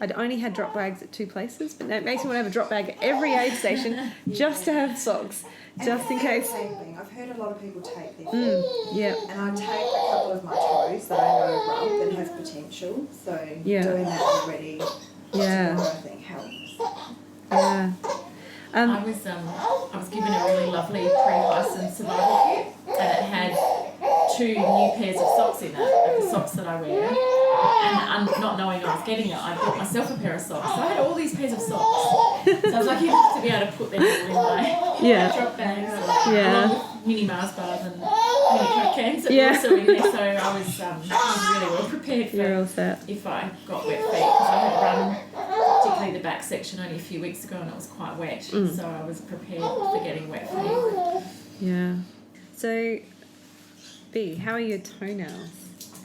I'd only had drop bags at 2 places, but now it makes me want to have a drop bag at every aid station just to have socks, just in case. Same thing. I've heard a lot of people take their feet. Yeah. And I take a couple of my toes that I know rub and have potential. So doing that already, Yeah. I think helps. Yeah. I was given a really lovely pre-Heysen survival kit, and it had 2 new pairs of socks in it, of the socks that I wear. And not knowing I was getting it, I bought myself a pair of socks. So I had all these pairs of socks. So I was lucky enough to be able to put them all in my drop bags. Along with mini Mars bars and mini Coke cans that were also in there. So I was really well prepared for if I got wet feet, because I had run particularly the back section only a few weeks ago and it was quite wet. So I was prepared for getting wet feet. Yeah. So, B, how are your toenails?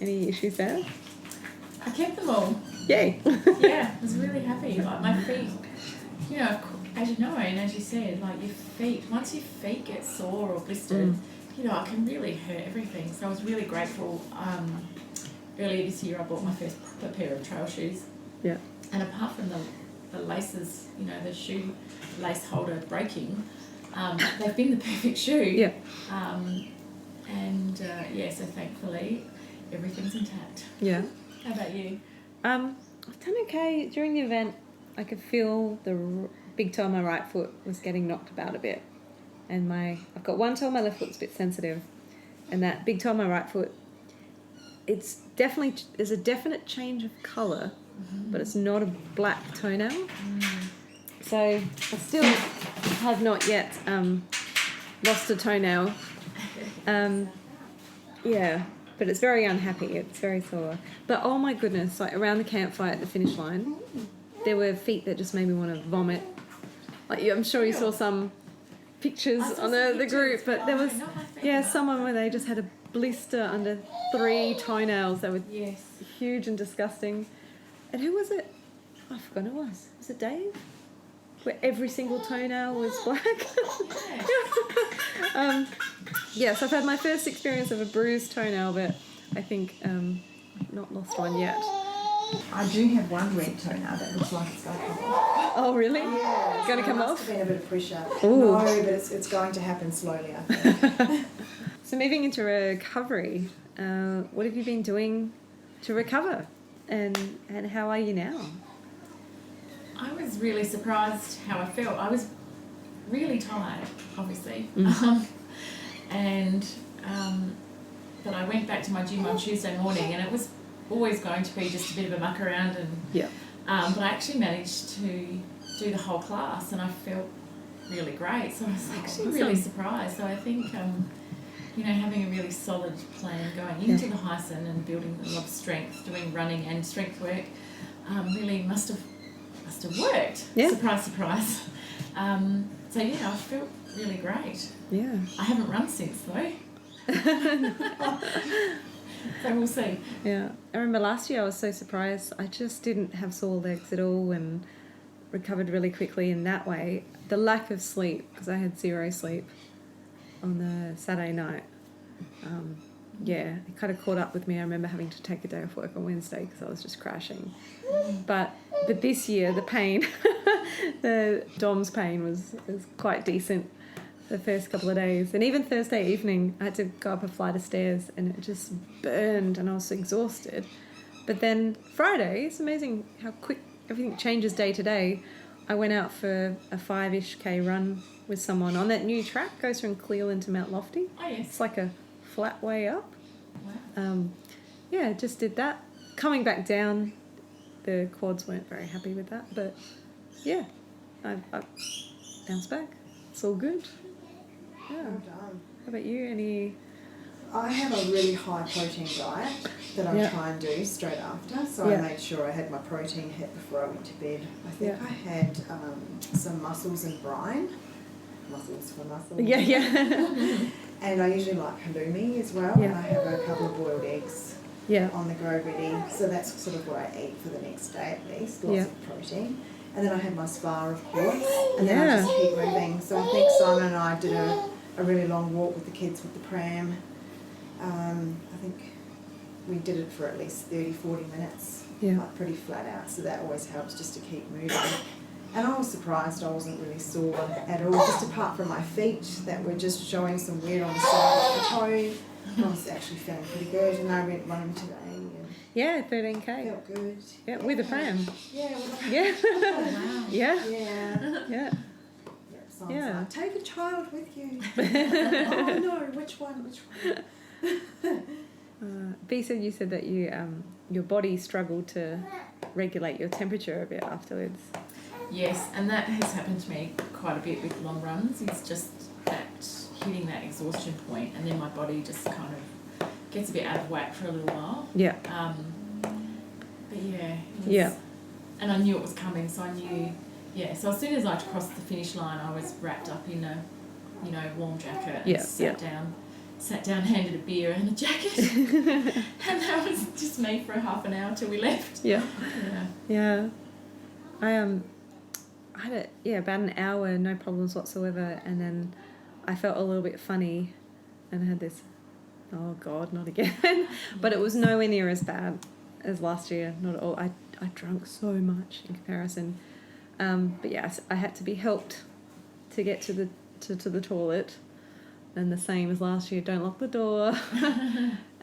Any issues there? I kept them all. Yay. Yeah, I was really happy. Like my feet, you know, as you know and as you said, like your feet, once your feet get sore or blistered, you know, it can really hurt everything. So I was really grateful. Earlier this year I bought my first proper pair of trail shoes. Yeah. And apart from the laces, you know, the shoe lace holder breaking, they've been the perfect shoe. Yeah. So thankfully everything's intact. Yeah. How about you? I've done okay. During the event, I could feel the big toe on my right foot was getting knocked about a bit. And I've got one toe on my left foot that's a bit sensitive. And that big toe on my right foot, there's a definite change of colour, but it's not a black toenail. So I still have not yet lost a toenail. Yeah. But it's very unhappy. It's very sore. But oh my goodness, like around the campfire at the finish line, there were feet that just made me want to vomit. Like I'm sure you saw some pictures on the group, but there was someone where they just had a blister under 3 toenails. They were huge and disgusting. And who was it? I forgot who it was. Was it Dave? Where every single toenail was black. So I've had my first experience of a bruised toenail, but I think not lost one yet. I do have one red toenail that looks like it's going to come off. Oh, really? Yeah. It's going to come off? Must have been a bit of pressure. Ooh. No, but it's going to happen slowly, I think. So moving into recovery, what have you been doing to recover? And how are you now? I was really surprised how I felt. I was really tired, obviously. But I went back to my gym on Tuesday morning, and it was always going to be just a bit of a muck around. But I actually managed to do the whole class, and I felt really great. So I was actually really surprised. So I think, having a really solid plan going into the Heysen and building a lot of strength, doing running and strength work, really must have worked. Yeah. Surprise, surprise. I felt really great. Yeah. I haven't run since though. So we'll see. Yeah. I remember last year I was so surprised. I just didn't have sore legs at all and recovered really quickly in that way. The lack of sleep, because I had 0 sleep on the Saturday night. It kind of caught up with me. I remember having to take a day off work on Wednesday because I was just crashing. But this year, the pain, the DOMS pain was quite decent the first couple of days. And even Thursday evening, I had to go up a flight of stairs and it just burned and I was exhausted. But then Friday, it's amazing how quick everything changes day to day. I went out for a 5-ish K run with someone on that new track, goes from Cleveland to Mount Lofty. Oh, yes. It's like a flat way up. Wow. Just did that. Coming back down, the quads weren't very happy with that, but I bounced back. It's all good. Yeah. Well done. How about you? I have a really high protein diet that I try and do straight after, so I made sure I had my protein hit before I went to bed. I think I had some mussels and brine. Mussels for mussels. Yeah. And I usually like halloumi as well, and I have a couple of boiled eggs on the go ready. So that's sort of what I eat for the next day at least, lots of protein. And then I had my spa, of course, and then I just keep moving. So I think Simon and I did a really long walk with the kids with the pram I think we did it for at least 30, 40 minutes, like pretty flat out, so that always helps just to keep moving. And I was surprised I wasn't really sore at all, just apart from my feet that were just showing some wear on the side of the toe. I was actually feeling pretty good, and I went running today. Yeah, 13K. Felt good. Yeah, with a pram. Yeah, with a Yeah. Oh, wow. Yeah. Yeah. Yeah. Yeah. Like, take a child with you. Oh no, which one? B said you said that you your body struggled to regulate your temperature a bit afterwards. Yes, and that has happened to me quite a bit with long runs. It's just that hitting that exhaustion point, and then my body just kind of gets a bit out of whack for a little while. Yeah. But yeah. Yeah. And I knew it was coming, so I knew. Yeah. So as soon as I crossed the finish line, I was wrapped up in a, warm jacket and sat down, handed a beer and a jacket, and that was just me for half an hour till we left. Yeah. Yeah. I had about an hour, no problems whatsoever, and then I felt a little bit funny, and I had this, oh God, not again. But it was nowhere near as bad as last year, not at all. I drank so much in comparison, but yes, I had to be helped to get to the toilet, and the same as last year, don't lock the door,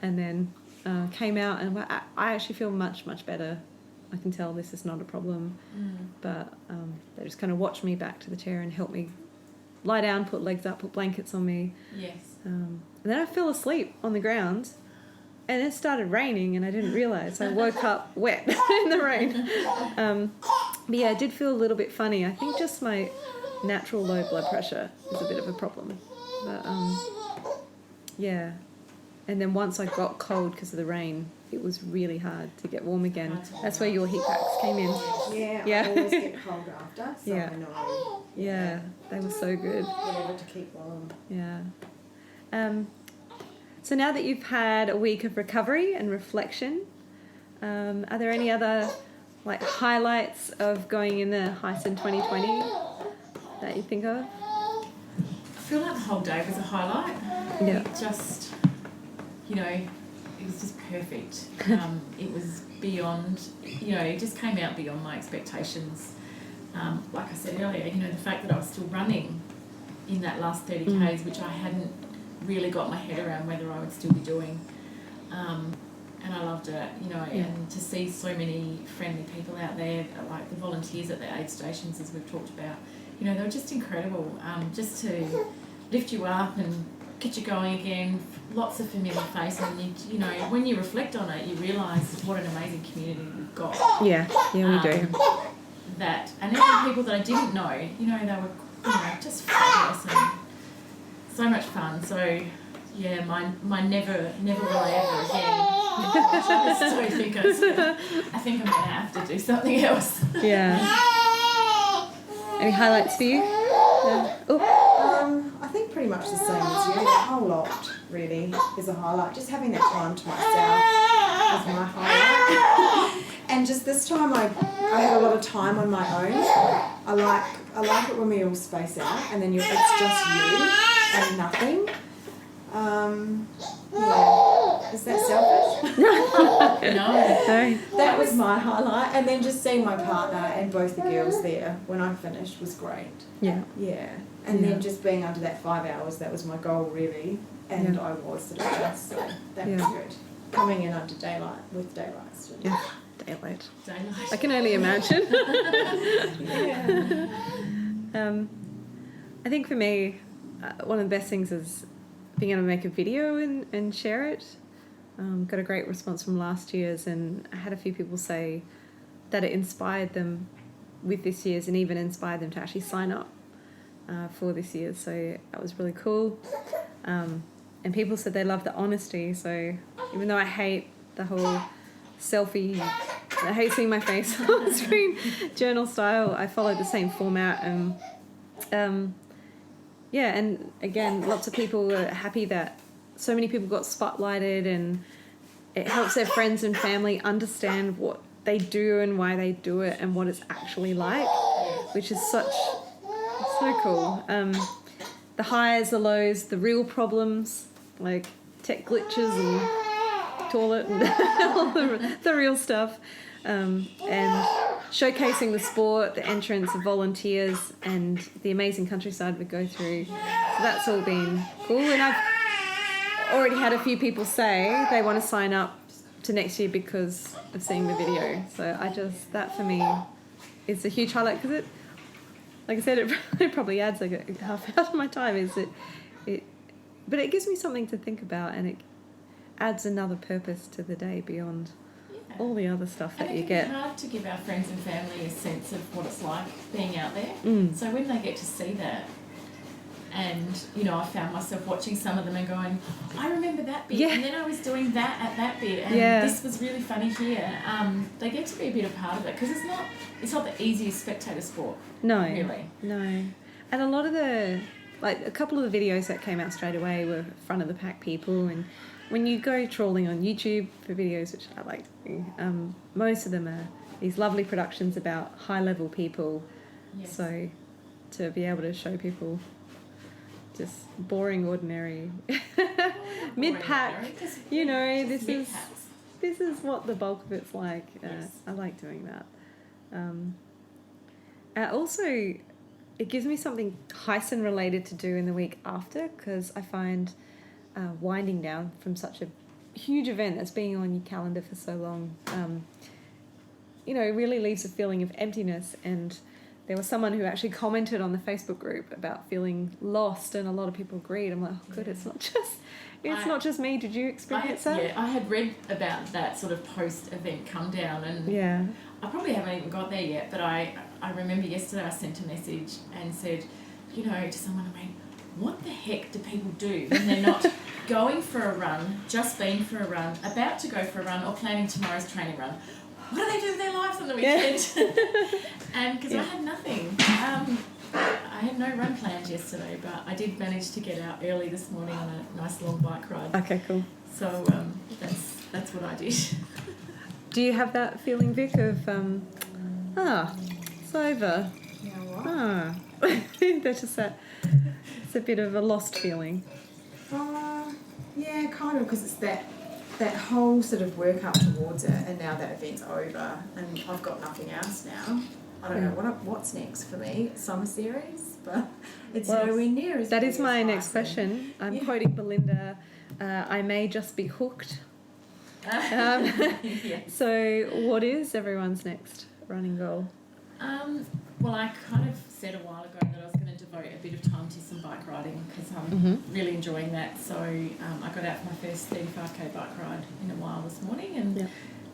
and then came out, and I actually feel much better. I can tell this is not a problem, but they just kind of watched me back to the chair and helped me lie down, put legs up, put blankets on me. Yes. And then I fell asleep on the ground, and it started raining, and I didn't realise. I woke up wet in the rain. But yeah, I did feel a little bit funny. I think just my natural low blood pressure is a bit of a problem. But yeah. And then once I got cold because of the rain, it was really hard to get warm again. That's where your heat packs came in. Yeah, I always get cold after, so I know. Yeah, they were so good. Whatever to keep warm. Yeah. So now that you've had a week of recovery and reflection, are there any other highlights of going in the Heysen 2020 that you think of? I feel like the whole day was a highlight. Yeah. It just, it was just perfect. It was beyond, it just came out beyond my expectations. Like I said earlier, the fact that I was still running in that last 30 Ks, which I hadn't really got my head around whether I would still be doing. And I loved it, and to see so many friendly people out there, like the volunteers at the aid stations, as we've talked about, they were just incredible, just to lift you up and get you going again. Lots of familiar faces, and when you reflect on it, you realise what an amazing community we've got. Yeah, we do. That, and even people that I didn't know, they were, just fabulous and so much fun. So, yeah, my never will I ever again. I think I'm going to have to do something else. Yeah. Any highlights for you? I think pretty much the same as you. The whole lot, really, is a highlight. Just having that time to myself is my highlight. And just this time I had a lot of time on my own. I like it when we all space out and then it's just you and nothing. Yeah. Is that selfish? No. That was my highlight. And then just seeing my partner and both the girls there when I finished was great. Yeah. Yeah. And then just being under that 5 hours, that was my goal really. And I was delicious. So that was good. Coming in under daylight with daylight still. Yeah. Daylight. Daylight. I can only imagine. I think for me, one of the best things is being able to make a video and share it. Got a great response from last year's, and I had a few people say that it inspired them with this year's and even inspired them to actually sign up for this year's. So that was really cool. And people said they love the honesty. So even though I hate the whole selfie, I hate seeing my face on the screen, journal style, I followed the same format. And and again, lots of people were happy that so many people got spotlighted, and it helps their friends and family understand what they do and why they do it and what it's actually like, which is so cool. The highs, the lows, the real problems, tech glitches and toilet and all the real stuff. And showcasing the sport, the entrance, the volunteers, and the amazing countryside we go through. So that's all been cool. And I've already had a few people say they want to sign up to next year because of seeing the video. So that for me is a huge highlight because like I said, it probably adds like a half hour of my time. But it gives me something to think about, and it adds another purpose to the day beyond all the other stuff that you get. It's hard to give our friends and family a sense of what it's like being out there. So when they get to see that, and I found myself watching some of them and going, I remember that bit, and then I was doing that at that bit, and this was really funny here. They get to be a bit of part of it because it's not the easiest spectator sport. No, really. No, and a lot of a couple of the videos that came out straight away were front of the pack people, and when you go trawling on YouTube for videos, which I like, most of them are these lovely productions about high-level people. Yes. So to be able to show people just boring, ordinary mid-pack, this is what the bulk of it's like. I like doing that. Also, it gives me something Heysen related to do in the week after, because I find winding down from such a huge event that's been on your calendar for so long, really leaves a feeling of emptiness. And there was someone who actually commented on the Facebook group about feeling lost, and a lot of people agreed. I'm like, oh, good, it's not just me. Did you experience that? Yeah, I had read about that sort of post-event come down, and I probably haven't even got there yet, but I remember yesterday I sent a message and said, to someone, I mean, what the heck do people do when they're not going for a run, just been for a run, about to go for a run, or planning tomorrow's training run? What do they do with their lives on the weekend? And because I had nothing. I had no run planned yesterday, but I did manage to get out early this morning on a nice long bike ride. Okay, cool. So that's what I did. Do you have that feeling, Vic, of, it's over? Yeah, what? That's just that. It's a bit of a lost feeling. Yeah, kind of, because it's that whole sort of work up towards it, and now that event's over, and I've got nothing else now. I don't know what's next for me. Summer series, but it's nowhere near as. That is my next question. I'm quoting Belinda. I may just be hooked. Yes. So, what is everyone's next running goal? Well, I kind of said a while ago that I was going to devote a bit of time to some bike riding because I'm really enjoying that. So I got out for my first 35k bike ride in a while this morning, and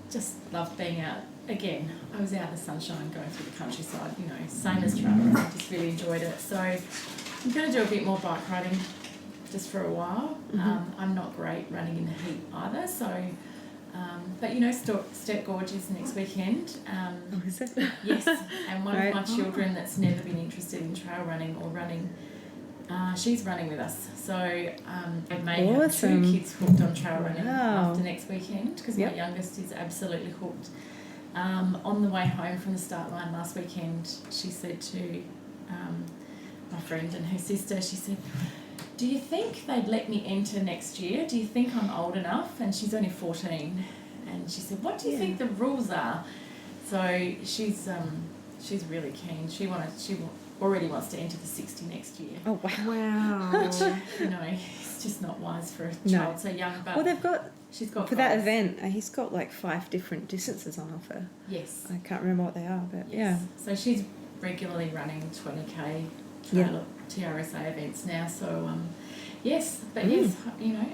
just loved being out again. I was out in the sunshine going through the countryside, same as trail running. I just really enjoyed it. So I'm going to do a bit more bike riding just for a while. I'm not great running in the heat either, so... but Sturt Gorge is next weekend. Is it? Yes, and one of my children that's never been interested in trail running or running, she's running with us. So I may have 2 kids hooked on trail running after next weekend, because my youngest is absolutely hooked. On the way home from the start line last weekend, she said to my friend and her sister, she said, do you think they'd let me enter next year? Do you think I'm old enough? And she's only 14. And she said, what do you think the rules are? So she's really keen. She already wants to enter the 60 next year. Oh, wow. It's just not wise for a child so young. But she's got for that event, he's got like 5 different distances on offer. Yes. I can't remember what they are, but So she's regularly running 20k trail TRSA events now, so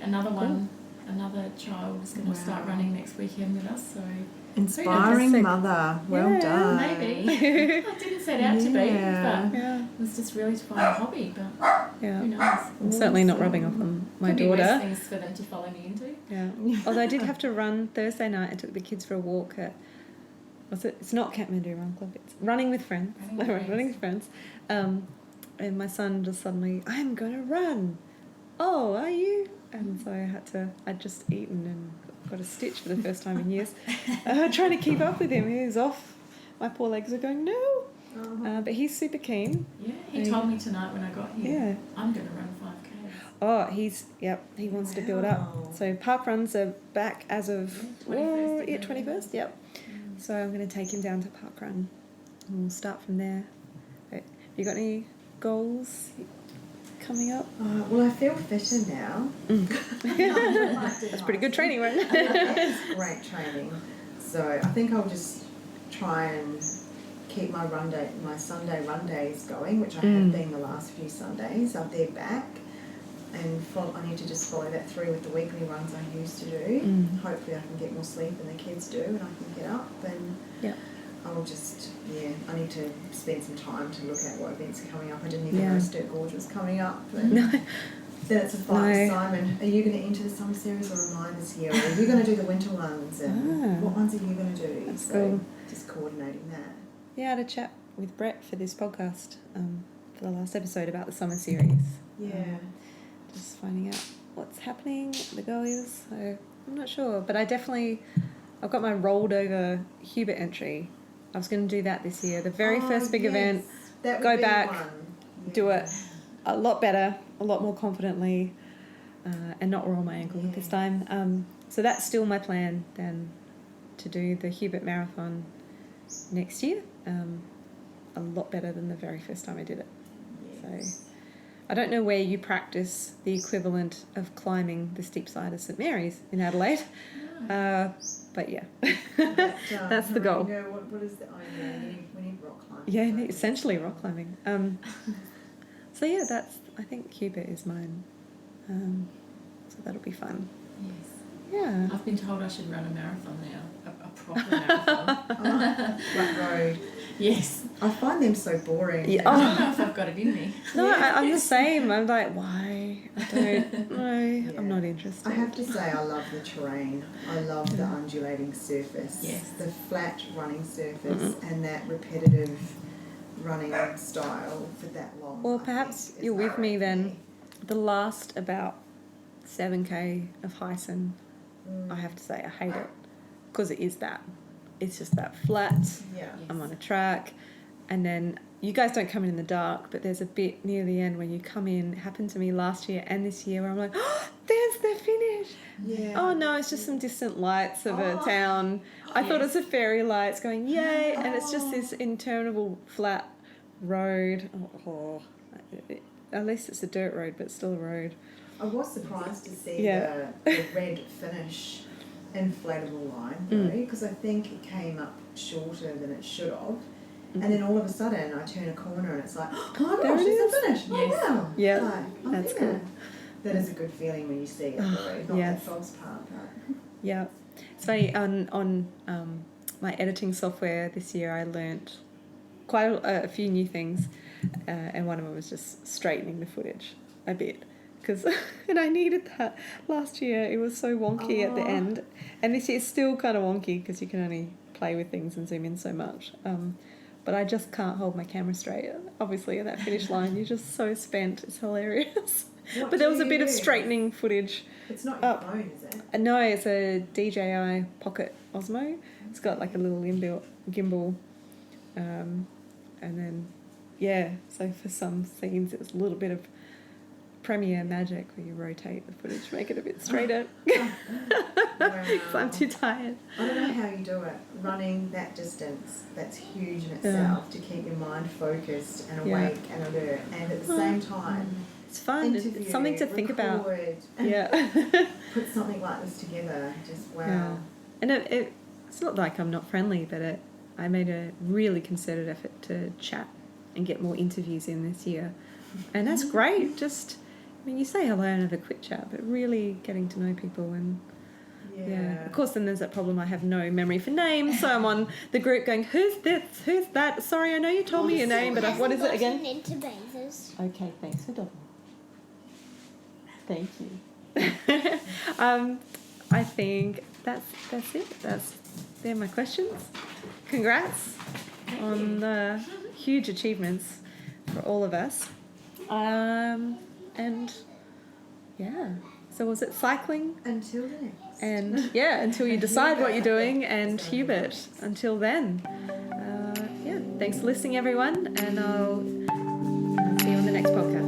another one, another child is going to start running next weekend with us, so inspiring mother. Well done. Maybe. I didn't set out to be, but it was just really to find a hobby, but who knows. I'm certainly not rubbing off on my daughter. Could be worse things for them to follow me into. Yeah. Although I did have to run Thursday night. I took the kids for a walk at, it's not Kathmandu Run Club, it's Running with Friends. Running with Friends. And my son just suddenly, I'm going to run. Oh, are you? And so I'd just eaten and got a stitch for the first time in years. Trying to keep up with him. He was off. My poor legs are going, no. But he's super keen. Yeah, he told me tonight when I got here, I'm going to run 5K. he wants to build up. Wow. So park runs are back as of 21st, 21st, yep. So I'm going to take him down to park run and we'll start from there. But have you got any goals coming up? Well, I feel fitter now. That's pretty good training, right? It's great training. So I think I'll just try and keep my Sunday run days going, which I have been the last few Sundays. They're back. And I need to just follow that through with the weekly runs I used to do. Hopefully I can get more sleep than the kids do and I can get up and I'll just, I need to spend some time to look at what events are coming up. I didn't even know Sturt Gorge was coming up. But then it's a fight, Simon. Are you going to enter the summer series or am I this year? Or are you going to do the winter ones? And what ones are you going to do? That's so cool. Just coordinating that. Yeah, I had a chat with Brett for this podcast for the last episode about the summer series. Yeah. Just finding out what's happening, the goals. So I'm not sure, but I've got my rolled over Hubert entry. I was going to do that this year. The very first big event, That would go be back, one. do it a lot better, a lot more confidently, and not roll my ankle this time. So that's still my plan then, to do the Hubert Marathon next year. A lot better than the very first time I did it. So I don't know where you practice the equivalent of climbing the steep side of St Mary's in Adelaide, but yeah, that's the goal. What is the we need rock climbing. Yeah, essentially rock climbing. So yeah, I think Hubert is mine. So that'll be fun. Yes. Yeah. I've been told I should run a marathon now, a proper marathon. Flat road. Yes. I find them so boring. Yeah. I don't know if I've got it in me. No, I'm the same. I'm like, why? I don't know. I'm not interested. I have to say I love the terrain. I love the undulating surface. Yes. The flat running surface and that repetitive running style for that long. Well, I perhaps think, is you're with me RFP. then. The last about 7k of Heysen, I have to say I hate it because it is that. It's just that flat. Yeah. I'm on a track, and then you guys don't come in the dark, but there's a bit near the end when you come in. It happened to me last year and this year where I'm like, oh, there's the finish. Yeah. Oh no, it's just some distant lights of a town. I thought it was a fairy lights going yay, and it's just this interminable flat road. At least it's a dirt road, but still a road. I was surprised to see Yeah. the red finish inflatable line though, because I think it came up shorter than it should have. And then all of a sudden I turn a corner and it's like, oh my There gosh, it it's a is. finish. Oh Yes. wow. Yeah, Like, oh, that's yeah. cool. That is a good feeling when you see it though, not Yes. that false part. But Yeah. It's funny, on my editing software this year I learnt quite a few new things, and one of them was just straightening the footage a bit. And I needed that. Last year it was so wonky at the end, and this year it's still kind of wonky because you can only play with things and zoom in so much. But I just can't hold my camera straight. Obviously at that finish line you're just so spent, it's hilarious. what But there do was a you bit of use? straightening footage. It's not your phone, is it? No, it's a DJI Pocket Osmo. It's got like a little inbuilt gimbal. And then, so for some scenes it was a little bit of Premiere magic where you rotate the footage, make it a bit straighter. Wow. So I'm too tired. I don't know how you do it. Running that distance, that's huge in itself to keep your mind focused and awake and alert, and at the same time, It's fun. interview, It's something to think about. record, Yeah. put something like this together. Just wow. Yeah. And it's not like I'm not friendly, but I made a really concerted effort to chat and get more interviews in this year. And that's great. Just, you say hello and have a quick chat, but really getting to know people and yeah. Of course, then there's that problem. I have no memory for names, so I'm on the group going, "Who's this? Who's that? Sorry, I know you told me your name, but what is it again?" Into bathers. Okay, thanks for double. Thank you. I think that's it. They're my questions. Congrats on the huge achievements for all of us. And yeah. So was it cycling? Until the next. And until you decide what you're doing, and Hubert. Until then. Thanks for listening, everyone, and I'll see you on the next podcast.